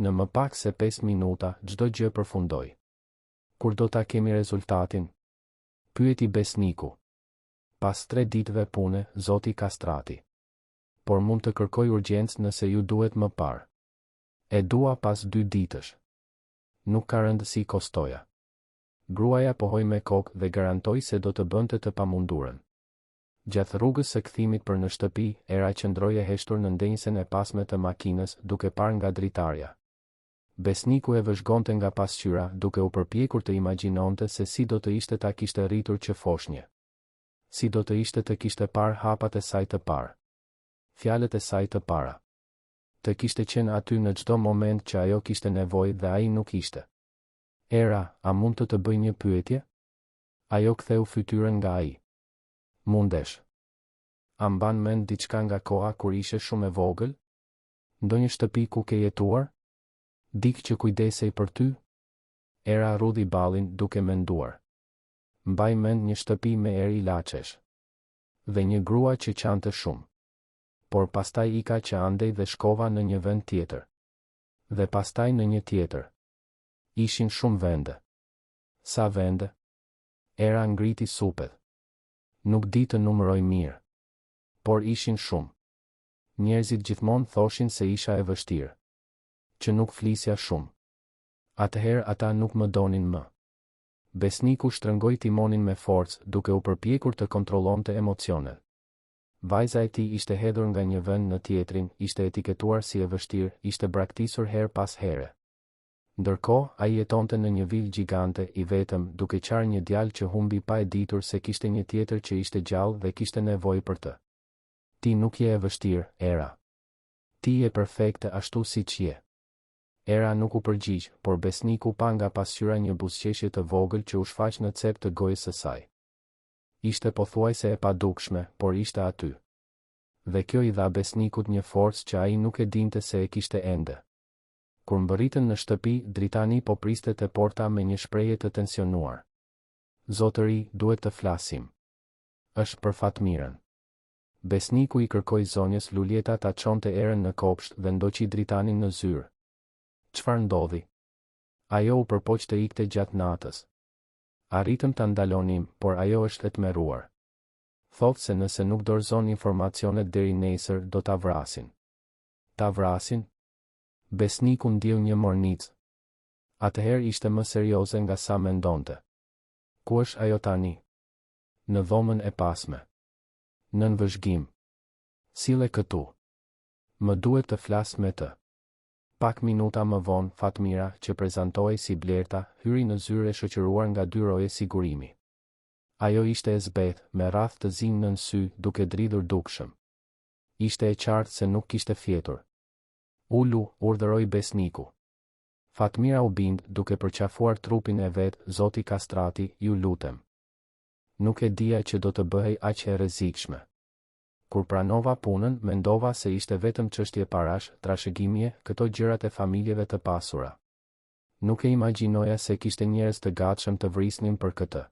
S1: Në më pak se 5 minuta, çdo gjë përfundoi. Kur do ta kemi rezultatin? Pyeti Besniku. Pas 3 ditëve pune, zoti Kastrati. Por mund të kërkoj urgjencë nëse ju duhet më parë. E dua pas 2 ditësh. Nuk ka rëndësi kostoja. Gruaja pohoi me kokë dhe garantoi se do të bënte të pamundurën. Gjatë rrugës së kthimit për në shtëpi, Era qëndroi e heshtur në ndenjësen e pasme të makinës, duke parë nga dritarja. Besniku e vëzhgonte nga pasqyra, duke u përpjekur të imagjinonte se si do të ishte ta kishte rritur që foshnje. Si do të ishte të kishte parë hapat e saj të parë. Fjalët e saj të para. Të kishte qenë aty në çdo moment që ajo kishte nevojë dhe ai nuk ishte. Era, a mund të bëj një pyetje? Ajo ktheu fytyrën nga ai. Mundesh. A mban mend diçka nga koha kur ishe shumë e vogël? Ndonjë shtëpi ku ke jetuar? Dikë që kujdesej për ty? Era rudhi ballin duke menduar. Mbaj mend një shtëpi me erë ilaçesh. Dhe një grua që qante shumë. Por pastaj ika që andej dhe shkova në një vend tjetër. Dhe pastaj në një tjetër. Ishin shumë vende. Sa vende? Era ngriti supet. Nuk di të numëroj mirë. Por ishin shumë. Njerëzit gjithmonë thoshin se isha e vështirë. Që nuk flisja shumë. Atëherë ata nuk më donin më. Besniku shtrëngoi timonin me forcë, duke u përpjekur të kontrollonte emocionet. Vajza e tij ishte hedhur nga një vend në tjetrin, ishte etiketuar si e vështirë, ishte braktisur her pas here. Ndërkohë, ai jetonte në një vilë gjigante i vetëm, duke qarë një djalë që humbi pa e ditur se kishte një tjetër që ishte gjallë dhe kishte nevojë për të. Ti nuk je e vështirë, Era. Ti je perfekte ashtu siç je. Era nuk u përgjigj, por Besniku pa nga pasqyra një buzëqeshje të vogël që u shfaq në cep të gojës së saj. Ishte pothuajse e padukshme, por ishte aty. Dhe kjo i dha Besnikut një forcë që ai nuk e dinte se e kishte ende. Kur mbërritën në shtëpi, dritani po priste te porta me një shprehje të tensionuar. Zotëri, duhet të flasim. Është për Fatmirën. Besniku i kërkoi zonjës Lulieta ta çonte erën në kopsht dhe ndoqi dritanin në zyrë. Çfarë ndodhi? Ajo u përpoq të ikte gjatë natës. Arritëm ta ndalonim, por ajo është e tmerruar. Thotë se nëse nuk dorëzon informacionet deri nesër do ta vrasin. Ta vrasin? Besniku ndjeu një mornicë. Atëherë ishte më serioze nga sa mendonte. Ku është ajo tani? Në dhomën e pasme. Nën vëzhgim. Sille këtu. Më duhet të flas me të. Pak minuta më vonë, Fatmira, që prezantohej si Blerta, hyri në zyrë e shoqëruar nga 2 roje sigurimi. Ajo ishte e zbeth, me radhë të zinj nën sy, duke dridhur dukshëm. Ishte e qartë se nuk kishte fjetur. Ulu, urdhëroi Besniku. Fatmira u bind, duke përqafuar trupin e vet, zoti Kastrati, ju lutem. Nuk e dija që do të bëhej aq e rrezikshme. Kur pranova punën, mendova se ishte vetëm çështje parash, trashëgimje, këto gjërat e familjeve të pasura. Nuk e imagjinoja se kishte njerëz të gatshëm të vrisnin për këtë.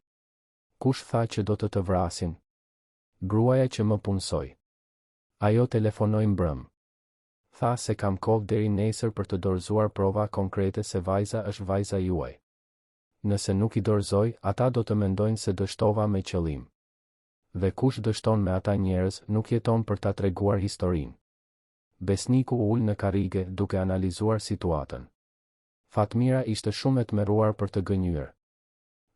S1: Kush tha që do të vrasin? Gruaja që më punsoi. Ajo telefonoi mbrëm. Tha se kam kohë deri nesër për të dorëzuar prova konkrete se vajza është vajza juaj. Nëse nuk i dorëzoj, ata do të mendojnë se dështova me qëllim. Dhe kush dështon me ata njerëz nuk jeton për ta treguar historinë. Besniku ul në karrige duke analizuar situatën. Fatmira ishte shumë e tmerruar për të gënjur.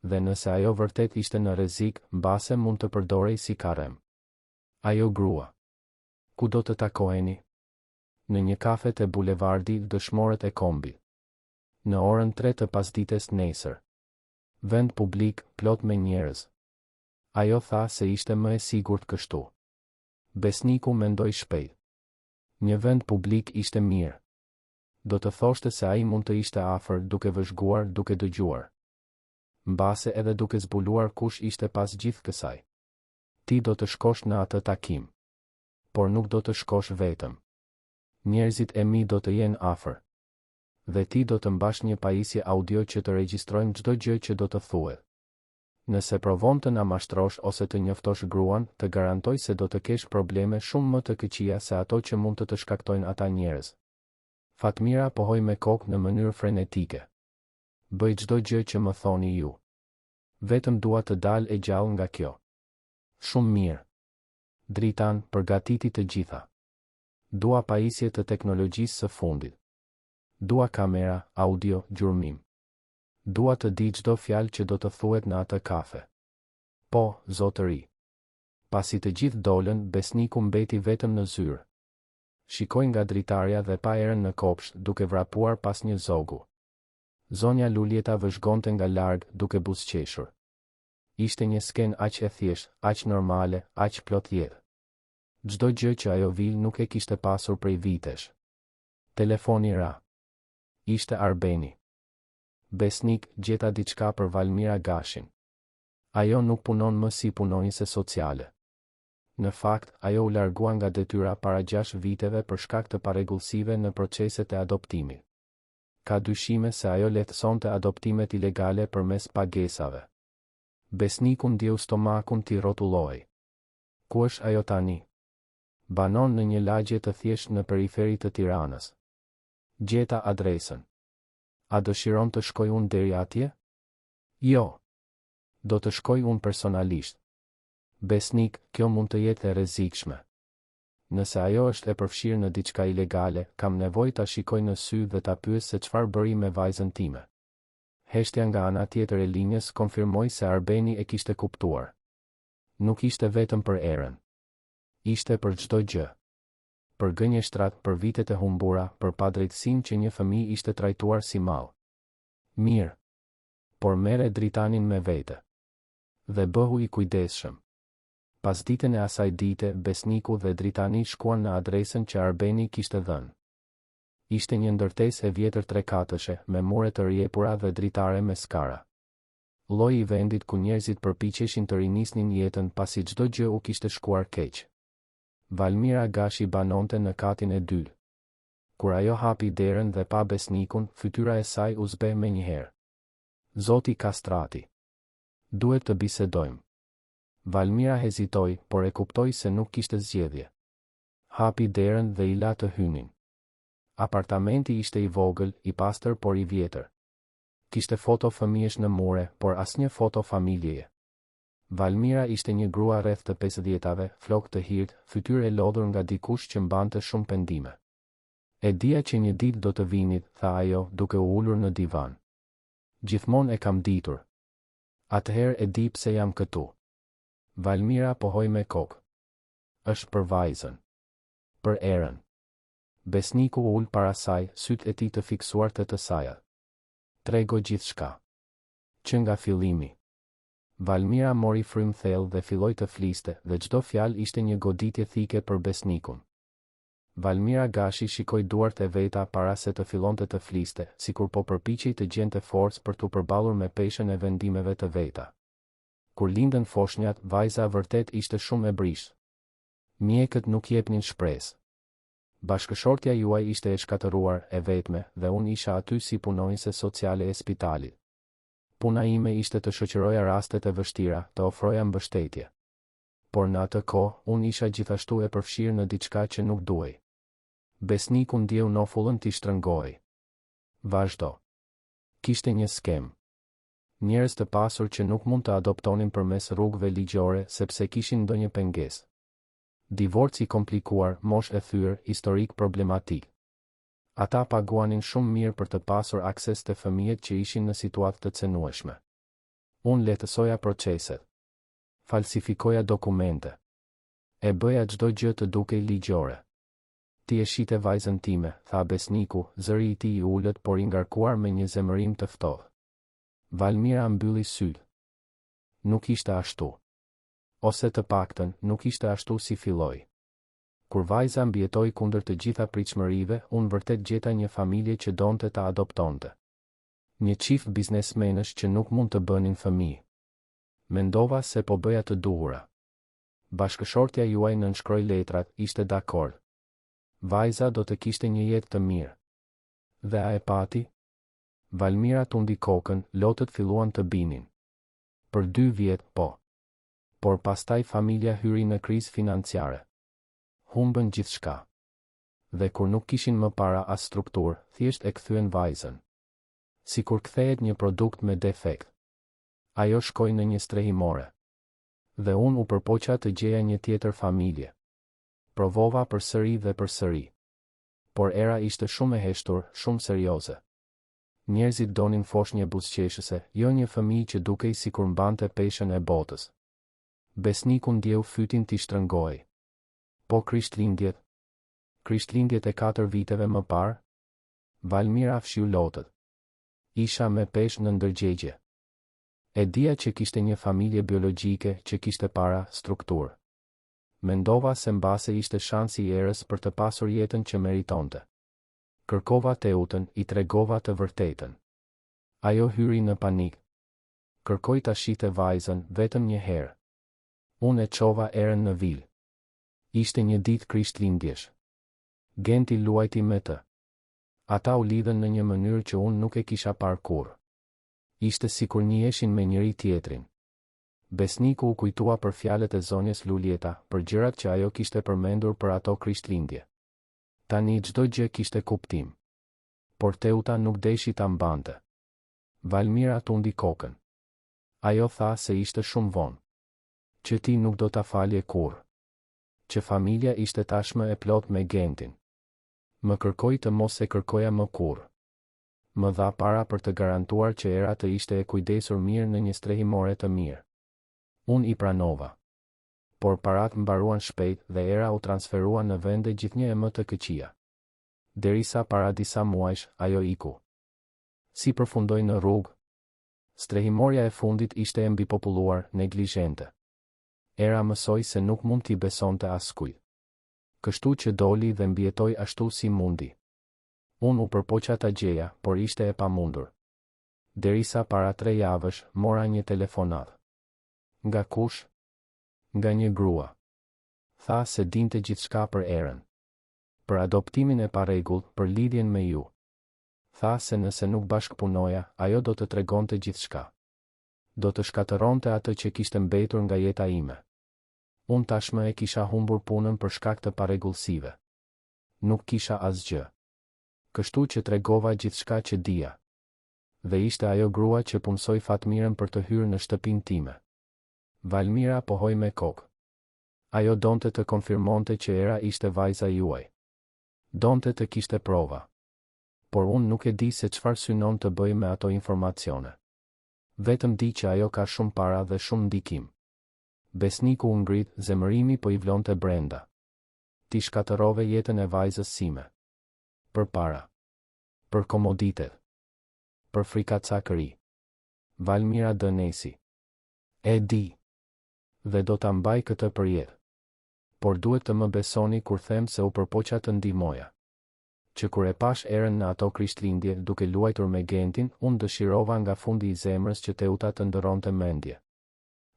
S1: Dhe nëse ajo vërtet ishte në rrezik, mbase mund të përdorej si karem. Ajo grua. Ku do të takoheni? Në një kafe te bulevardi Dëshmorët e Kombit. Në orën 3 të pasdites nesër. Vend publik, plot me njerëz. Ajo tha se ishte më e sigurt kështu. Besniku mendoi shpejt. Një vend publik ishte mirë. Do të thoshte se ai mund të ishte afër, duke vëzhguar, duke dëgjuar. Mbase edhe duke zbuluar kush ishte pas gjithë kësaj. Ti do të shkosh në atë takim. Por nuk do të shkosh vetëm. Njerëzit e mi do të jenë afër. Dhe ti do të mbash një pajisje audio që të regjistrojmë çdo gjë që do të thuhet. Nëse provon të na mashtrosh ose të njoftosh gruan, të garantoj se do të kesh probleme shumë më të këqija se ato që mund të shkaktojnë ata njerëz. Fatmira pohoi me kokë në mënyrë frenetike. Bëj çdo gjë që më thoni ju. Vetëm dua të dal e gjallë nga kjo. Shumë mirë. Dritan, përgatiti të gjitha. Dua pajisje të teknologjisë së fundit. Dua kamera, audio, gjurmim. Dua të di çdo fjalë që do të thuhet në atë kafe. Po, zotëri. Pasi të gjithë dolën, besniku mbeti vetëm në zyrë. Shikoi nga dritarja dhe pa erën në kopsht, duke vrapuar pas një zogu. Zonja Lulieta vëzhgonte nga larg, duke buzëqeshur. Ishte një skenë aq e thjeshtë, aq normale, aq plot jetë. Çdo gjë që ajo vil nuk e kishte pasur prej vitesh. Telefoni ra. Ishte Arbeni. Besnik, gjeta diçka për Valmira Gashin. Ajo nuk punon më si punonjëse sociale. Në fakt, ajo u largua nga detyra para 6 viteve për shkak të parregullsive në proceset e adoptimit. Ka dyshime se ajo lehtësonte adoptimet ilegale përmes pagesave. Besniku ndjeu stomakun t'i rrotulloi. Ku është ajo tani? Banon në një lagje të thjeshtë në periferi të Tiranës. Gjeta adresën. A dëshiron të shkoj unë deri atje? Jo. Do të shkoj unë personalisht. Besnik, kjo mund të jetë e rrezikshme. Nëse ajo është e përfshirë në diçka ilegale, kam nevojë ta shikoj në sy dhe ta pyes se çfarë bëri me vajzën time. Heshtja nga ana tjetër e linjës konfirmoi se Arbeni e kishte kuptuar. Nuk ishte vetëm për erën. Ishte për çdo gjë. Për gënjeshtrat, për vitet e humbura, për padrejtësinë që një fëmijë ishte trajtuar si mall. Mirë. Por merre dritanin me vete. Dhe bëhu i kujdesshëm. Pas ditën e asaj dite, besniku dhe dritani shkuan në adresën që Arbeni kishte dhënë. Ishte një ndërtesë e vjetër 3-katëshe, me mure të rjepura dhe dritare me skara. Lloji i vendit ku njerëzit përpiqeshin të rinisnin jetën pasi çdo gjë u kishte shkuar keq. Valmira Gashi banonte në katin e 2. Kur ajo hapi derën dhe pa besnikun, fytyra e saj u zbe menjëherë. Zoti Kastrati. Duhet të bisedojmë. Valmira hezitoi, por e kuptoi se nuk kishte zgjedhje. Hapi derën dhe i la të hynin. Apartamenti ishte i vogël, i pastër por i vjetër. Kishte foto fëmijësh në mure, por asnjë foto familjeje. Valmira ishte një grua rreth të 50-tave, flokë të hirt, fytyrë e lodhur nga dikush që mbante shumë pendime. E dija që një ditë do të vinit, tha ajo, duke u ulur në divan. Gjithmonë e kam ditur. Atëherë e di pse jam këtu. Valmira pohoi me kokë. Është për vajzën. Për erën. Besniku u ul para saj, sytë e tij të fiksuar të saja. Trego gjithçka. Që nga fillimi. Valmira mori frym thellë dhe filloi të fliste, dhe çdo fjalë ishte një goditje thike për besnikun. Valmira Gashi shikoi duart e veta para se të fillonte të fliste, sikur po përpiqej të gjente forcë për t'u përballur me peshën e vendimeve të veta. Kur lindën foshnjat, vajza vërtet ishte shumë e brishtë. Mjekët nuk jepnin shpresë. Bashkëshortja juaj ishte e shkatëruar, e vetme, dhe unë isha aty si punonjëse sociale e spitalit. Puna ime ishte të shoqëroja rastet e vështira, të ofroja mbështetje. Por në atë kohë, unë isha gjithashtu e përfshirë në diçka që nuk duaj. Besniku ndjeu nofullën t'i shtrëngoi. Vazhdo. Kishte një skem. Njerëz të pasur që nuk mund të adoptonin përmes rrugëve ligjore sepse kishin ndonjë pengesë. Divorci komplikuar, moshë e thyrë, historik problematik. Ata paguanin shumë mirë për të pasur akses të fëmijët që ishin në situatë të cenueshme. Unë lehtësoja proceset. Falsifikoja dokumente. E bëja çdo gjë të dukej ligjore. Ti e shite vajzën time, tha besniku, zëri i tij i ulët por i ngarkuar me një zemërim të ftohtë. Valmira mbylli sytë. Nuk ishte ashtu. Ose të paktën, nuk ishte ashtu si filloi. Kur vajza mbijetoi kundër të gjitha pritshmërive, unë vërtet gjeta një familje që donte ta adoptonte. Një çift biznesmenësh që nuk mund të bënin fëmijë. Mendova se po bëja të duhura. Bashkëshortja juaj nënshkroi letrat, ishte dakord. Vajza do të kishte një jetë të mirë. Dhe a e pati? Valmira tundi kokën, lotët filluan të binin. Për 2 vjet, po. Por pastaj familja hyri në krizë financiare. Humbën gjithçka. Dhe kur nuk kishin më para as strukturë, thjesht e kthyen vajzën. Sikur kthehet një produkt me defekt. Ajo shkoi në një strehimore. Dhe unë u përpoqa të gjeja një tjetër familje. Provova përsëri dhe përsëri. Por era ishte shumë e heshtur, shumë serioze. Njerëzit donin foshnjë buzëqeshëse, jo një fëmijë që dukej sikur mbante peshën e botës. Besniku ndjeu fytin t'i shtrëngoi. Po Krishtlindjet? Krishtlindjet e 4 viteve më parë? Valmira fshiu lotët. Isha me peshë në ndërgjegje. E dija që kishte një familje biologjike, që kishte para, strukturë. Mendova se mbase ishte shansi i erës për të pasur jetën që meritonte. Kërkova Teutën, i tregova të vërtetën. Ajo hyri në panik. Kërkoi ta shihte vajzën vetëm një herë. Unë e çova erën në vil. Ishte një ditë Krishtlindjesh. Genti luajti me të. Ata u lidhen në një mënyrë që unë nuk e kisha parë kurrë. Ishte sikur njieshin me njëri tjetrin. Besniku u kujtua për fjalët e zonjës Lulieta, për gjërat që ajo kishte përmendur për ato Krishtlindje. Tani çdo gjë kishte kuptim. Por Teuta nuk deshi ta mbante. Valmira tundi kokën. Ajo tha se ishte shumë vonë. Që ti nuk do ta falje kurrë. Që familja ishte tashmë e plot me Gentin. Më kërkoi të mos e kërkoja më kurrë. Më dha para për të garantuar që era të ishte e kujdesur mirë në një strehimore të mirë. Unë i pranova. Por parat mbaruan shpejt dhe era u transferua në vende gjithnjë e më të këqija. Derisa para disa muajsh, ajo iku. Si përfundoi në rrugë? Strehimorja e fundit ishte e mbipopulluar, neglizhente. Era mësoi se nuk mund t'i besonte askujt. Kështu që doli dhe mbijetoi ashtu si mundi. Unë u përpoqa ta gjeja, por ishte e pamundur. Derisa para 3 javësh, mora një telefonat. Nga kush? Nga një grua. Tha se dinte gjithçka për erën. Për adoptimin e parregullt, për lidhjen me ju. Tha se nëse nuk bashkëpunoja, ajo do të tregonte gjithçka. Do të shkatëronte atë që kishte mbetur nga jeta ime. Unë tashmë e kisha humbur punën për shkak të parregullsive. Nuk kisha asgjë. Kështu që tregova gjithçka që dija. Dhe ishte ajo grua që punësoi Fatmirën për të hyrë në shtëpinë time. Valmira pohoi me kokë. Ajo donte të konfirmonte që era ishte vajza juaj. Donte të kishte prova. Por unë nuk e di se çfarë synon të bëj me ato informacione. Vetëm di që ajo ka shumë para dhe shumë ndikim. Besniku u ngrit, zemërimi po i vlonte brenda. Ti shkatërove jetën e vajzës sime. Për para. Për komoditet. Për frikacakëri. Valmira dënesi. E di. Dhe do ta mbaj këtë për jetë. Por duhet të më besoni kur them se u përpoqa të ndihmoja. Që kur e pash erën në ato Krishtlindje duke luajtur me Gentin, unë dëshirova nga fundi i zemrës që Teuta të ndëronte mendje.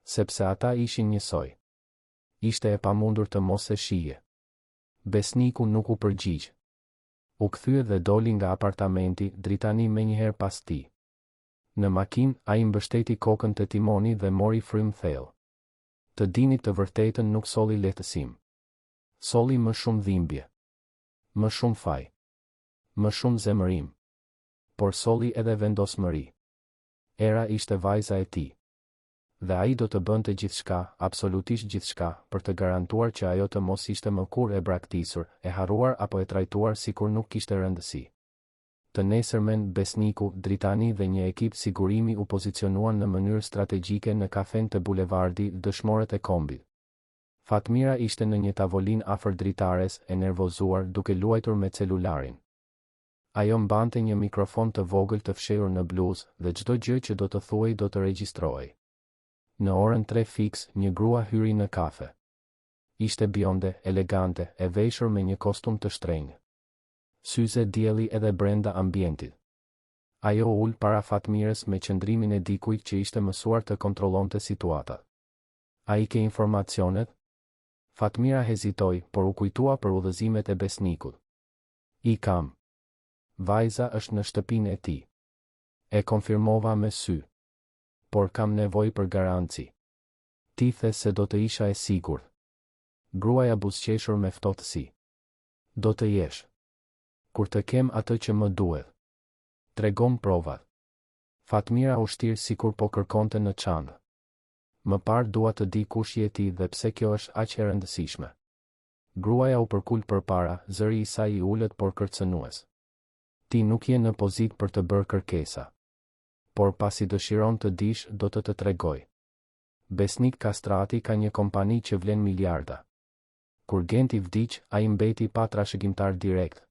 S1: Sepse ata ishin njësoj. Ishte e pamundur të mos e shije. Besniku nuk u përgjigj. U kthye dhe doli nga apartamenti, dritani menjëherë pas tij. Në makinë, ai mbështeti kokën te timoni dhe mori frym thellë. Të dini të vërtetën nuk solli lehtësim. Solli më shumë dhimbje. Më shumë faj. Më shumë zemërim. Por solli edhe vendosmëri. Era ishte vajza e tij. Dhe ai do të bënte gjithçka, absolutisht gjithçka, për të garantuar që ajo të mos ishte më kurrë e braktisur, e harruar apo e trajtuar sikur nuk kishte rëndësi. Të nesërmen, Besniku, Dritani dhe një ekip sigurimi u pozicionuan në mënyrë strategjike në kafen të bulevardi Dëshmorët e Kombit. Fatmira ishte në një tavolinë afër dritares, e nervozuar, duke luajtur me celularin. Ajo mbante një mikrofon të vogël të fshehur në bluzë dhe çdo gjë që do të thuaj do të regjistrohej. Në orën 3 fiks, një grua hyri në kafe. Ishte bjonde, elegante, e veshur me një kostum të shtrenjtë. Syze dielli edhe brenda ambientit. Ajo ul para Fatmirës me qëndrimin e dikujt që ishte mësuar të kontrollonte situatat. A i ke informacionet? Fatmira hezitoi, por u kujtua për udhëzimet e Besnikut. I kam. Vajza është në shtëpinë e tij. E konfirmova me sy. por kam nevojë për garanci. Ti the se do të isha e sigurt. Gruaja buzëqeshur me ftohtësi. Do të jesh. Kur të kem atë që më duhet. Tregon provat. Fatmira u shtir sikur po kërkonte në çantë. Më parë dua të di kush je ti dhe pse kjo është aq e rëndësishme. Gruaja u përkul përpara, zëri i saj i ulët por kërcënues. Ti nuk je në pozitë për të bërë kërkesa. Por pasi dëshiron të dish, do të tregoj. Besnik Kastrati ka një kompani që vlen miliarda. Kur Genti vdiq, ai mbeti pa trashëgimtar direkt.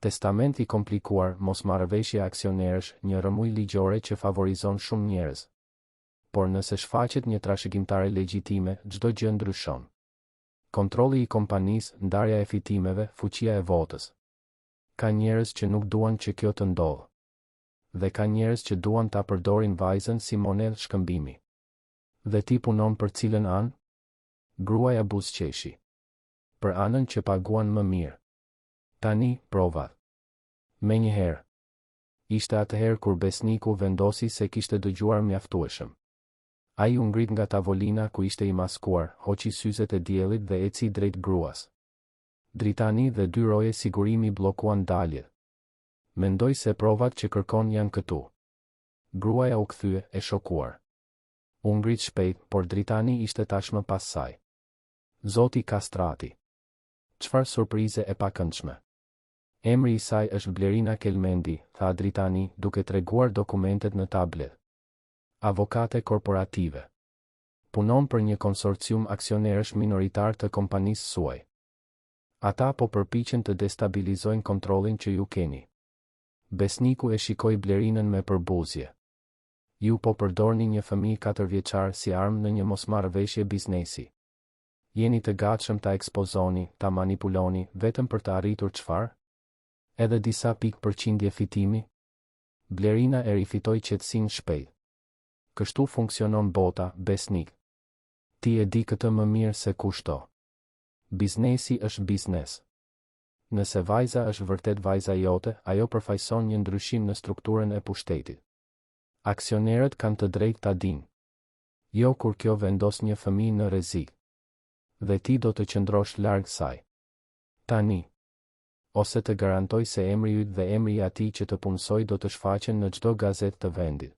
S1: Testamenti komplikuar, mosmarrëveshje aksionerësh, një rëmuj ligjore që favorizon shumë njerëz. Por nëse shfaqet një trashëgimtare legjitime, çdo gjë ndryshon. Kontrolli i kompanisë, ndarja e fitimeve, fuqia e votës. Ka njerëz që nuk duan që kjo të ndodhë. Dhe ka njerëz që duan ta përdorin vajzën si monedhë shkëmbimi. Dhe ti punon për cilën anë? Gruaja buzëqeshi. Për anën që paguan më mirë. Tani, provat. Menjëherë. Ishte atëherë kur besniku vendosi se kishte dëgjuar mjaftueshëm. Ai u ngrit nga tavolina ku ishte i maskuar, hoqi syzet e diellit dhe eci drejt gruas. Dritani dhe 2 roje sigurimi bllokuan daljet. Mendoj se provat që kërkon janë këtu. Gruaja u kthye, e shokuar. U ngrit shpejt, por dritani ishte tashmë pas saj. Zoti Kastrati. Çfarë surprize e pakëndshme. Emri i saj është Blerina Kelmendi, tha dritani, duke treguar dokumentet në tablet. Avokate korporative. Punon për një konsorcium aksionerësh minoritar të kompanisë suaj. Ata po përpiqen të destabilizojnë kontrollin që ju keni. Besniku e shikoi Blerinën me përbuzje. Ju po përdorni një fëmijë 4 vjeçar si armë në një mosmarrëveshje biznesi. Jeni të gatshëm ta ekspozoni, ta manipuloni, vetëm për të arritur çfarë? Edhe disa pikë përqindje fitimi? Blerina e rifitoi qetësinë shpejt. Kështu funksionon bota, besnik. Ti e di këtë më mirë se kushto. Biznesi është biznes. Nëse vajza është vërtet vajza jote, ajo përfaqëson një ndryshim në strukturën e pushtetit. Aksionerët kanë të drejtë ta dinë. Jo kur kjo vendos një fëmijë në rrezik. Dhe ti do të qëndrosh larg saj. Tani. Ose të garantoj se emri yt dhe emri i atij që të punsoj do të shfaqen në çdo gazetë të vendit.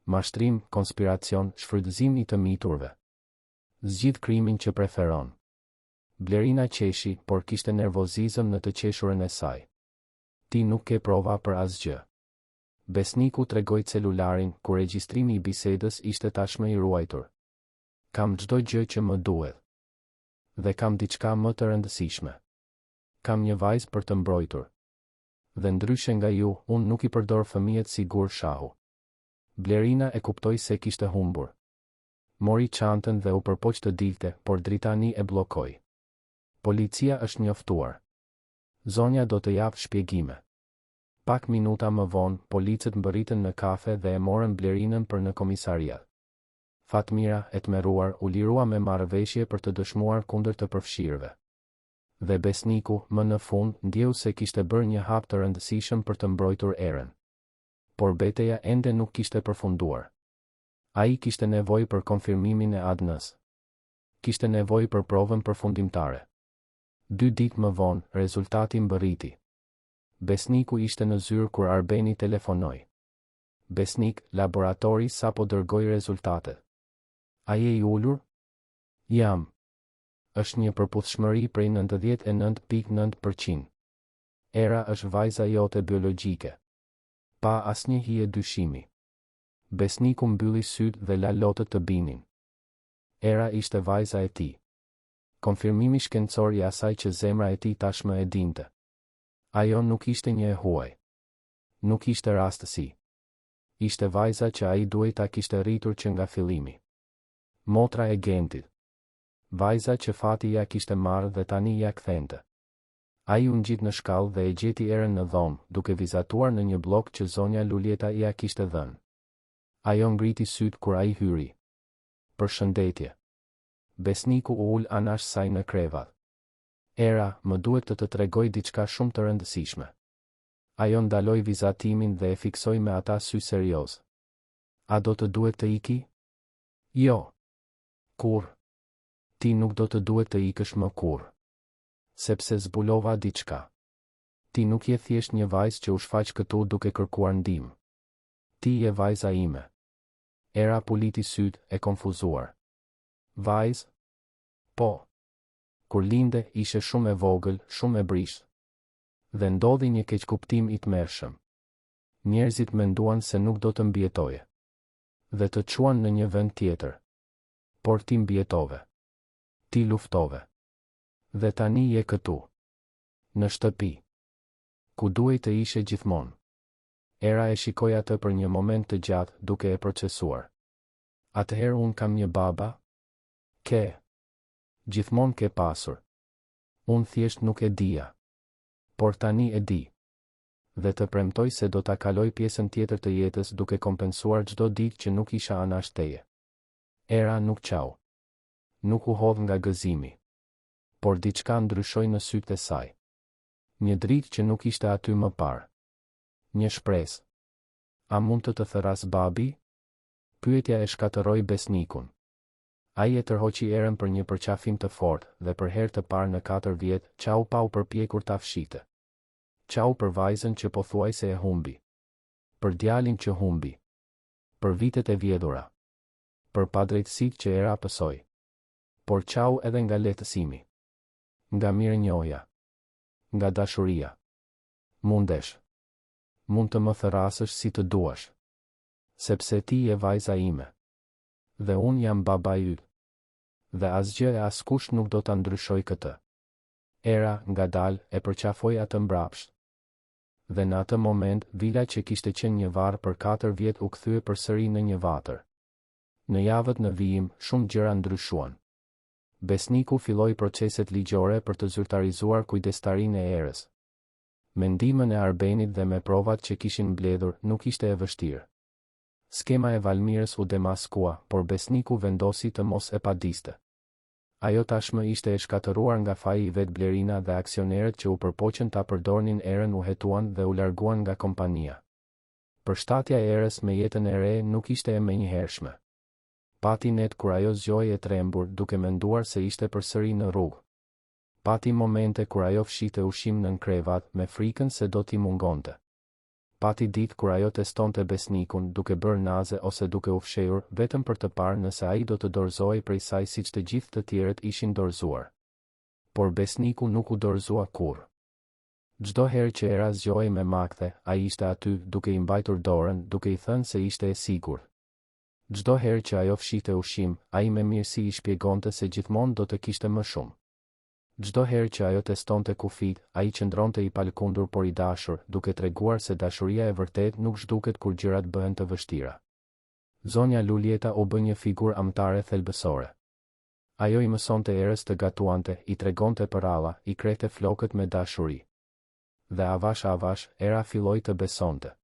S1: Mashtrim, konspiracion, shfrytëzim i të miturve. Zgjidh krimin që preferon. Blerina qeshi, por kishte nervozizëm në të qeshurën e saj. Ti nuk ke prova për asgjë. Besniku tregoi celularin, ku regjistrimi i bisedës ishte tashmë i ruajtur. Kam çdo gjë që më duhet. Dhe kam diçka më të rëndësishme. Kam një vajzë për të mbrojtur. Dhe ndryshe nga ju, unë nuk i përdor fëmijët si gur shahu. Blerina e kuptoi se kishte humbur. Mori çantën dhe u përpoq të dilte, por dritani e bllokoi. Policia është njoftuar. Zonja do të jap shpjegime. Pak minuta më vonë, policët mbërritën në kafe dhe e morën Blerinën për në komisariat. Fatmira, e tmerruar, u lirua me marrëveshje për të dëshmuar kundër të përfshirëve. Dhe besniku, më në fund, ndjeu se kishte bërë një hap të rëndësishëm për të mbrojtur erën. Por betejë ende nuk kishte përfunduar. Ai kishte nevojë për konfirmimin e ADN-s. Kishte nevojë për provën përfundimtare. 2 ditë më vonë, rezultati mbërriti. Besniku ishte në zyrë kur Arbeni telefonoi. Besnik, laboratori sapo dërgoi rezultatet. A je i ulur? Jam. Është një përputhshmëri prej 99.9%. Era është vajza jote biologjike. Pa asnjë hije dyshimi. Besniku mbylli sytë dhe la lotët të binin. Era ishte vajza e tij. Konfirmimi shkencor i asaj që zemra e tij tashmë e dinte. Ajo nuk ishte një e huaj. Nuk ishte rastësi. Ishte vajza që ai duhej ta kishte rritur që nga fillimi. Motra e Gentit. Vajza që fati ja kishte marrë dhe tani ja kthente. Ai u ngjit në shkallë dhe e gjeti erën në dhomë, duke vizatuar në një blok që zonja Lulieta ja kishte dhënë. Ajo ngriti syt kur ai hyri. Përshëndetje. Besniku u ul anash saj në krevat. Era, më duhet të tregoj diçka shumë të rëndësishme. Ajo ndaloi vizatimin dhe e fiksoi me ata sy serioz. A do të duhet të iki? Jo. Kur? Ti nuk do të duhet të ikësh më kur. Sepse zbulova diçka. Ti nuk je thjesht një vajzë që u shfaq këtu duke kërkuar ndihmë. Ti je vajza ime. Era puliti syt e konfuzuar. Vajzë? Po. Kur linde ishe shumë e vogël, shumë e brishtë. Dhe ndodhi një keqkuptim i tmerrshëm. Njerëzit menduan se nuk do të mbjetoje. Dhe të çuan në një vend tjetër. Por ti mbjetove. Ti luftove. Dhe tani je këtu. Në shtëpi. Ku duhej të ishe gjithmonë. Era e shikoi atë për një moment të gjatë duke e procesuar. Atëherë unë kam një baba? Ke. Gjithmonë ke pasur. Unë thjesht nuk e dija. Por tani e di. Dhe të premtoj se do ta kaloj pjesën tjetër të jetës duke kompensuar çdo ditë që nuk isha anash teje. Era nuk qau. Nuk u hodh nga gëzimi. Por diçka ndryshoi në sytë e saj. Një dritë që nuk ishte aty më parë. Një shpresë. A mund të thërras babi? Pyetja e shkatërroi besnikun. Ai e tërhoqi erën për një përqafim të fortë dhe për herë të parë në 4 vjet, qau pa u përpjekur ta fshite. Qau për vajzën që pothuajse e humbi. Për djalin që humbi. Për vitet e vjedhura. Për padrejtësitë që era pësoi. Por qau edhe nga lehtësimi. Nga mirënjohja. Nga dashuria. Mundesh. Mund të më thërrasësh si të duash. Sepse ti je vajza ime. Dhe unë jam baba yt. Dhe asgjë e askush nuk do ta ndryshoj këtë. Era, ngadalë, e përqafoi atë mbrapsht. Dhe në atë moment, vila që kishte qenë një varr për 4 vjet u kthye përsëri në një vatër. Në javët në vijim, shumë gjëra ndryshuan. Besniku filloi proceset ligjore për të zyrtarizuar kujdestarinë e erës. Me ndihmën e Arbenit dhe me provat që kishin mbledhur, nuk ishte e vështirë. Skema e Valmirës u demaskua, por besniku vendosi të mos e padiste. Ajo tashmë ishte e shkatëruar nga faji i vet Blerina dhe aksionerët që u përpoqën ta përdornin erën u hetuan dhe u larguan nga kompania. Përshtatja e erës me jetën e re nuk ishte e menjëhershme. Pati net kur ajo zgjoi e trembur duke menduar se ishte përsëri në rrugë. Pati momente kur ajo fshite ushqim nën krevat me frikën se do t'i mungonte. Pati ditë kur ajo testonte besnikun duke bërë naze ose duke u fshehur vetëm për të parë nëse ai do të dorëzohej prej saj siç të gjithë të tjerët ishin dorëzuar. Por besniku nuk u dorëzua kurrë. Çdo herë që era zgjohej me makthe, ai ishte aty duke i mbajtur dorën, duke i thënë se ishte e sigurt. Çdo herë që ajo fshite ushqim, ai me mirësi i shpjegonte se gjithmonë do të kishte më shumë. Çdo herë që ajo testonte kufit, ai qëndronte i palkundur por i dashur, duke treguar se dashuria e vërtet nuk zhduket kur gjërat bëhen të vështira. Zonja Lulieta u bë një figurë amtare thelbësore. Ajo i mësonte erës të gatuante, i tregonte për ralla, i krehte flokët me dashuri. Dhe avash, era filloi të besonte.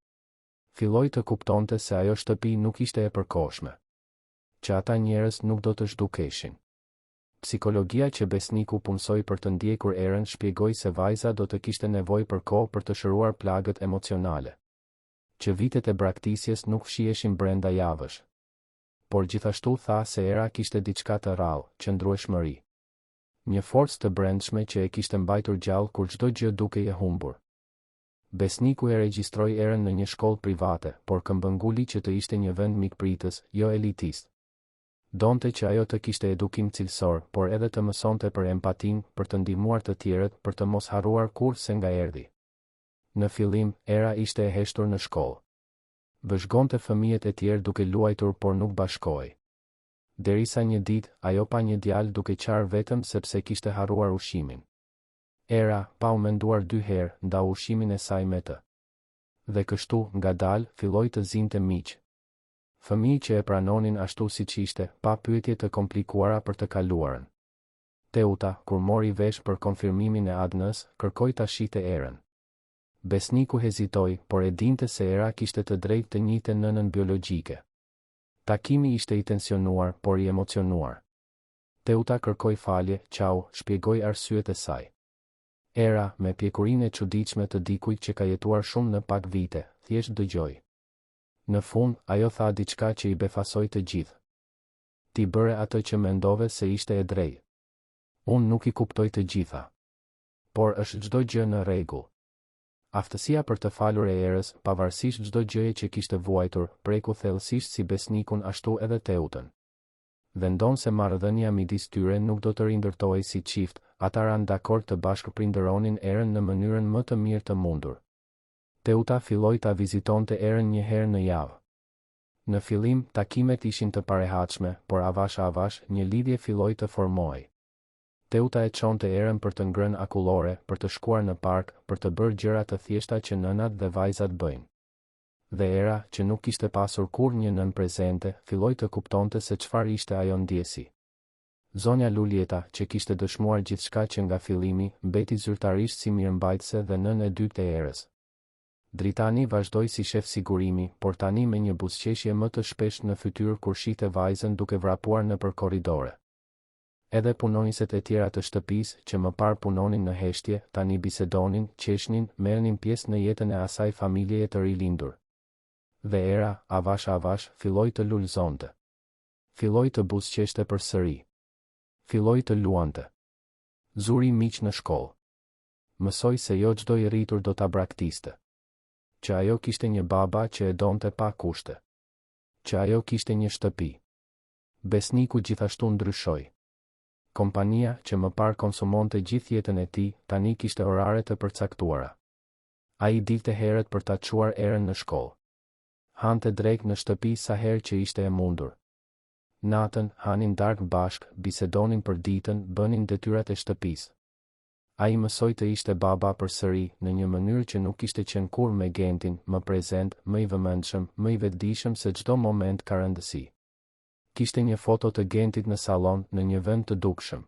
S1: Filloi të kuptonte se ajo shtëpi nuk ishte e përkohshme. Që ata njerëz nuk do të zhdukeshin. Psikologjia që besniku punsoi për të ndjekur erën shpjegoi se vajza do të kishte nevojë për kohë për të shëruar plagët emocionale. Që vitet e braktisjes nuk fshiheshin brenda javësh. Por gjithashtu tha se era kishte diçka të rrallë, qëndrueshmëri. Një forcë të brendshme që e kishte mbajtur gjallë kur çdo gjë dukej e humbur. Besniku e regjistroi erën në një shkollë private, por këmbënguli që të ishte një vend mikpritës, jo elitist. Donte që ajo të kishte edukim cilësor, por edhe të mësonte për empatin, për të ndihmuar të tjerët, për të mos harruar kurrë nga erdhi. Në fillim, era ishte e heshtur në shkollë. Vëzhgonte fëmijët e tjerë duke luajtur por nuk bashkohej. Derisa një ditë, ajo pa një djalë duke qarë vetëm sepse kishte harruar ushqimin. Era, pa u menduar 2 herë, ndau ushqimin e saj me të. Dhe kështu, ngadalë, filloi të zinte miq. Fëmijë që e pranonin ashtu siç ishte, pa pyetje të komplikuara për të kaluarën. Teuta, kur mori vesh për konfirmimin e Adnës, kërkoi ta shihte erën. Besniku hezitoi, por e dinte se era kishte të drejtë të njihte nënën biologjike. Takimi ishte i tensionuar, por i emocionuar. Teuta kërkoi falje, shpjegoi arsyet e saj. Era, me pjekurinë e çuditshme të dikujt që ka jetuar shumë në pak vite, thjesht dëgjoi. Në fund, ajo tha diçka që i befasoi të gjithë. Ti bëre atë që mendove se ishte e drejtë. Unë nuk I kuptoj të gjitha. Por është çdo gjë në rregull. Aftësia për të falur e erës, pavarësisht çdo gjëje që kishte vuajtur, preku thellësisht si besnikun ashtu edhe Teutën. Vendon se marrëdhënia midis tyre nuk do të rindërtohej si çift, ata ranë dakord të bashkëprinderonin erën në mënyrën më të mirë të mundur. Teuta filloi ta vizitonte erën një herë në javë. Në fillim, takimet ishin të parehatshme, por avash një lidhje filloi të formohej. Teuta e çonte erën për të ngrënë akullore, për të shkuar në park, për të bërë gjëra të thjeshta që nënat dhe vajzat bëjnë. Dhe era, që nuk kishte pasur kur një nën prezente, filloi të kuptonte se çfarë ishte ajo ndjesi. Zonja Lulieta, që kishte dëshmuar gjithçka që nga fillimi, mbeti zyrtarisht si mirëmbajtëse dhe nën e dytë e erës. Dritani vazhdoi si shef sigurimi, por tani me një buzëqeshje më të shpesht në fytyrë kur shihte vajzën duke vrapuar nëpër korridore. Edhe punonjësit e tjera të shtëpisë, që më parë punonin në heshtje, tani bisedonin, qeshnin, merrnin pjesë në jetën e asaj familjeje të rilindur. Dhe era, avash, filloi të lulëzonte. Filloi të buzëqeshte përsëri. Filloi të luante. Zuri miq në shkollë. Mësoi se jo çdo I rritur do ta braktiste. Që ajo kishte një baba që e donte pa kushte. Që ajo kishte një shtëpi. Besniku gjithashtu ndryshoi. Kompania, që më parë konsumonte gjithë jetën e tij, tani kishte orare të përcaktuara. Ai dilte herët për ta çuar erën në shkollë. Hante drejt në shtëpi sa herë që ishte e mundur. Natën, hanin darkë bashk, bisedonin për ditën, bënin detyrat e shtëpisë. Ai mësoi të ishte baba përsëri, në një mënyrë që nuk kishte qenë kur me Gentin, më prezent, më I vëmendshëm, më I vetëdijshëm se çdo moment ka rëndësi. Kishte një foto të Gentit në sallon, në një vend të dukshëm.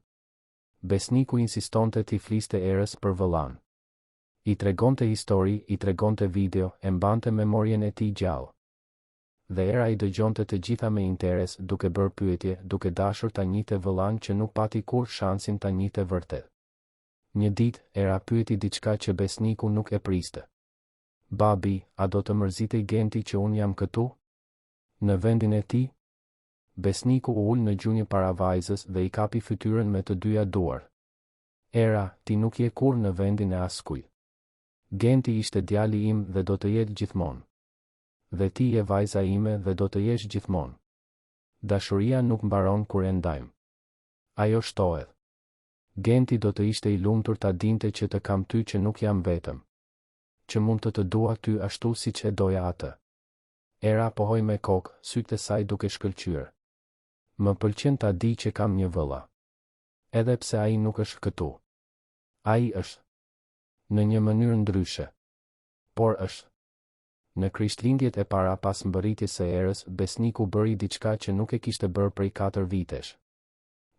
S1: Besniku insistonte t'i fliste erës për vëllan. I tregonte histori, I tregonte video, e mbante memorien e tij gjallë. Dhe era I dëgjonte të gjitha me interes, duke bërë pyetje, duke dashur ta njihte vëllan që nuk pati kur shansin ta njihte vërtet. Një ditë, era pyeti diçka që besniku nuk e priste. Babi, a do të mërzitej Genti që unë jam këtu? Në vendin e tij? Besniku u ul në gjunjë para vajzës dhe I kapi fytyrën me të dyja duar. Era, ti nuk je kur në vendin e askujt. Genti ishte djali im dhe do të jetë gjithmonë. Dhe ti je vajza ime dhe do të jesh gjithmonë. Dashuria nuk mbaron kur e ndajmë. Ajo shtohet. Genti do të ishte I lumtur ta dinte që të kam ty që nuk jam vetëm. Që mund të dua ty ashtu siç e doja atë. Era pohoi me kokë, sytë e saj duke shkëlqyer. Më pëlqen ta di që kam një vëlla. Edhe pse ai nuk është këtu. Ai është. Në një mënyrë ndryshe. Por është. Në Krishtlindjet e para pas mbërritjes së erës, besniku bëri diçka që nuk e kishte bërë prej 4 vitesh.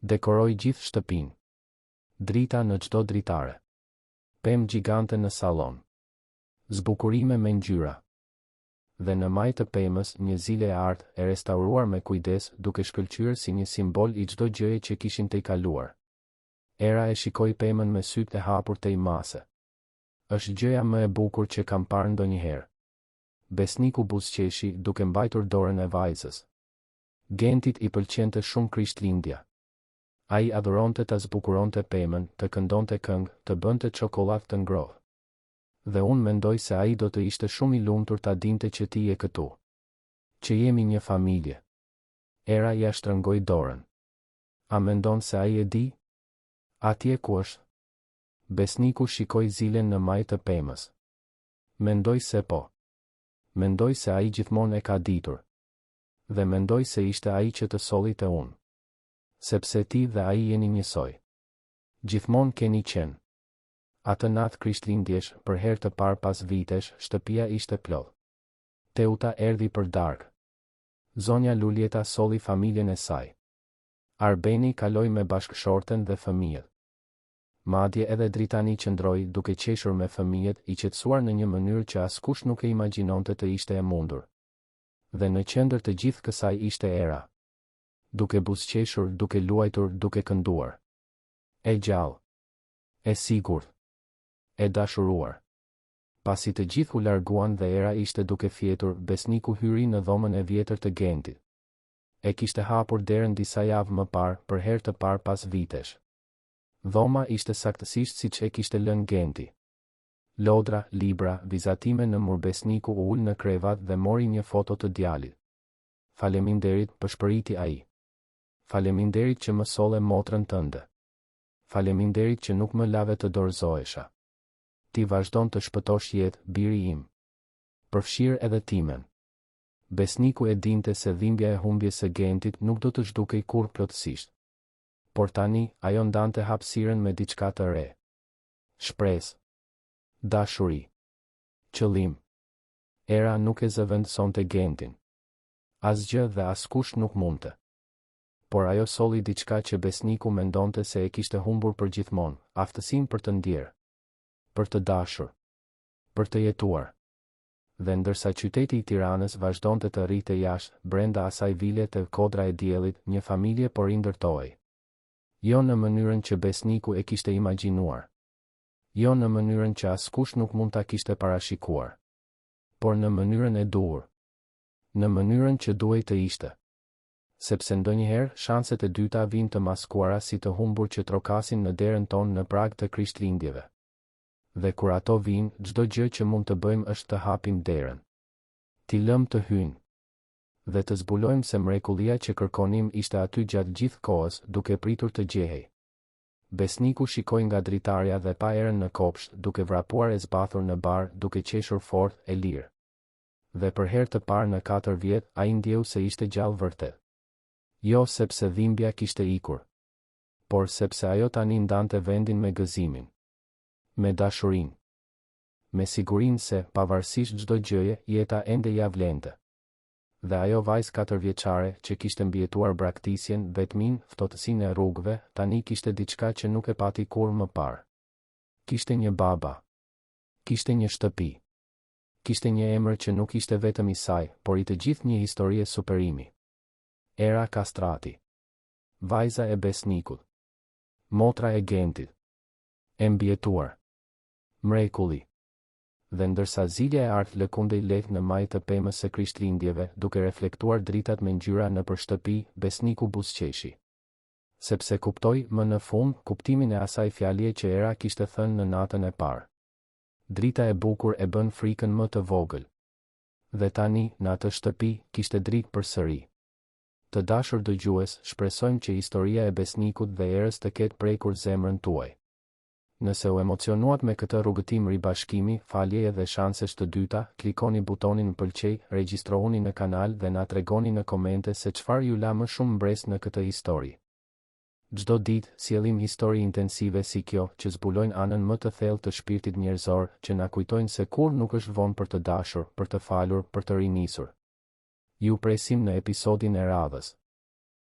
S1: Dekoroi gjithë shtëpinë. Drita në çdo dritare. Pemë gjigante në sallon. Zbukurime me ngjyra. Dhe në maj të pemës, një zile e artë, e restauruar me kujdes, duke shkëlqyer si një simbol I çdo gjëje që kishin të I kaluar. Era e shikoi pemën me sytë e hapur të I mase. Është gjëja më e bukur që kam parë ndonjëherë. Besniku buzëqeshi, duke mbajtur dorën e vajzës. Gentit I pëlqente shumë Krishtlindja. Ai adhuronte ta zbukuronte pemën, të këndonte këngë, të bënte çokoladë të ngrohtë. Dhe unë mendoj se ai do të ishte shumë I lumtur ta dinte që ti je këtu. Që jemi një familje. Era ja shtrëngoi dorën. A mendon se ai e di? Atje ku është? Besniku shikoi zilen në maj të pemës. Mendoj se po. Mendoj se ai gjithmonë e ka ditur. Dhe mendoj se ishte ai që të solli te unë. Sepse ti dhe ai jeni njësoj. Gjithmonë keni qenë. Atë natë Krishtlindjesh, për herë të parë pas vitesh, shtëpia ishte plot. Teuta erdhi për darkë. Zonja Lulieta solli familjen e saj. Arbeni kaloi me bashkëshorten dhe fëmijët. Madje edhe Dritani qëndroi duke qeshur me fëmijët, I qetësuar në një mënyrë që askush nuk e imagjinonte të ishte e mundur. Dhe në qendër të gjithë kësaj ishte Era. Duke buzëqeshur, duke luajtur, duke kënduar. E gjallë. E sigurt. E dashuruar. Pasi të gjithë u larguan dhe era ishte duke fjetur, besniku hyri në dhomën e vjetër të Gentit. E kishte hapur derën disa javë më parë, për herë të parë pas vitesh. Dhoma ishte saktësisht siç e kishte lënë Genti. Lodra, libra, vizatime në mur. Besniku u ul në krevat dhe mori një foto të djalit. Faleminderit, pëshpëriti ai. Faleminderit që më solle motrën tënde. Faleminderit që nuk më lave të dorëzohesha. Ti vazhdon të shpëtosh jetë, biri im. Përfshirë edhe timen. Besniku e dinte se dhimbja e humbjes së Gentit nuk do të zhdukej kur plotësisht. Por tani, ajo ndante hapësirën me diçka të re. Shpresë. Dashuri. Qëllim. Era nuk e zëvendësonte Gentin. Asgjë dhe askush nuk mundte. Por ajo solli diçka që besniku mendonte se e kishte humbur përgjithmonë, aftësinë për të ndjerë, për të dashur, për të jetuar. Dhe ndërsa qyteti i Tiranës vazhdonte të rrite jashtë, brenda asaj vile të kodra e diellit, një familje po rindërtohej. Jo në mënyrën që besniku e kishte imagjinuar. Jo në mënyrën që askush nuk mund ta kishte parashikuar. Por në mënyrën e duhur. Në mënyrën që duhej të ishte. Sepse ndonjëherë shanset e dyta vijnë të maskuara si të humbur që trokasin në derën tonë në prag të Krishtlindjeve. Dhe kur ato vijnë, çdo gjë që mund të bëjmë është të hapim derën. T'i lëm të hyjnë. Dhe të zbulojmë se mrekullia që kërkonim ishte aty gjatë gjithë kohës, duke pritur të gjehej. Besniku shikoi nga dritarja dhe pa erën në kopsht, duke vrapuar e zbathur në bar, duke qeshur fort, e lirë. Dhe për herë të parë në 4 vjet, ai ndjeu se ishte gjallë vërtet. Jo sepse dhimbja kishte ikur, por sepse ajo tani ndante vendin me gëzimin. Me dashurinë. Me sigurinë se, pavarësisht çdo gjëje, jeta ende ja vlente. Dhe ajo vajzë 4 vjeçare që kishte mbijetuar braktisjen, vetmin, ftohtësinë e rrugëve, tani kishte diçka që nuk e pati kur më parë. Kishte një baba. Kishte një shtëpi. Kishte një emër që nuk ishte vetëm i saj, por i të gjithë një historie superimi. Era Kastrati. Vajza e besnikut. Motra e Gentit. E mbijetuar. Mrekulli. Dhe ndërsa zilja e art lëkundej lehtë në majë të pemës së Krishtlindjeve, duke reflektuar dritat me ngjyra nëpër shtëpi, besniku buzëqeshi. Sepse kuptoi më në fund kuptimin e asaj fjalëje që Era kishte thënë në natën e parë. Drita e bukur e bën frikën më të vogël. Dhe tani, në atë shtëpi, kishte dritë përsëri. Të dashur dëgjues, shpresojmë që historia e besnikut dhe Erës të ketë prekur zemrën tuaj. Nëse u emocionuat me këtë rrugëtim ribashkimi, faljeje dhe shansesh të dyta, klikoni butonin më pëlqej, regjistrohuni në kanal dhe na tregoni në komente se çfarë ju la më shumë mbres në këtë histori. Çdo ditë sjellim histori intensive si kjo, që zbulojnë anën më të thellë të shpirtit njerëzor, që na kujtojnë se kur nuk është vonë për të dashur, për të falur, për të rinisur. Ju presim në episodin e radhës.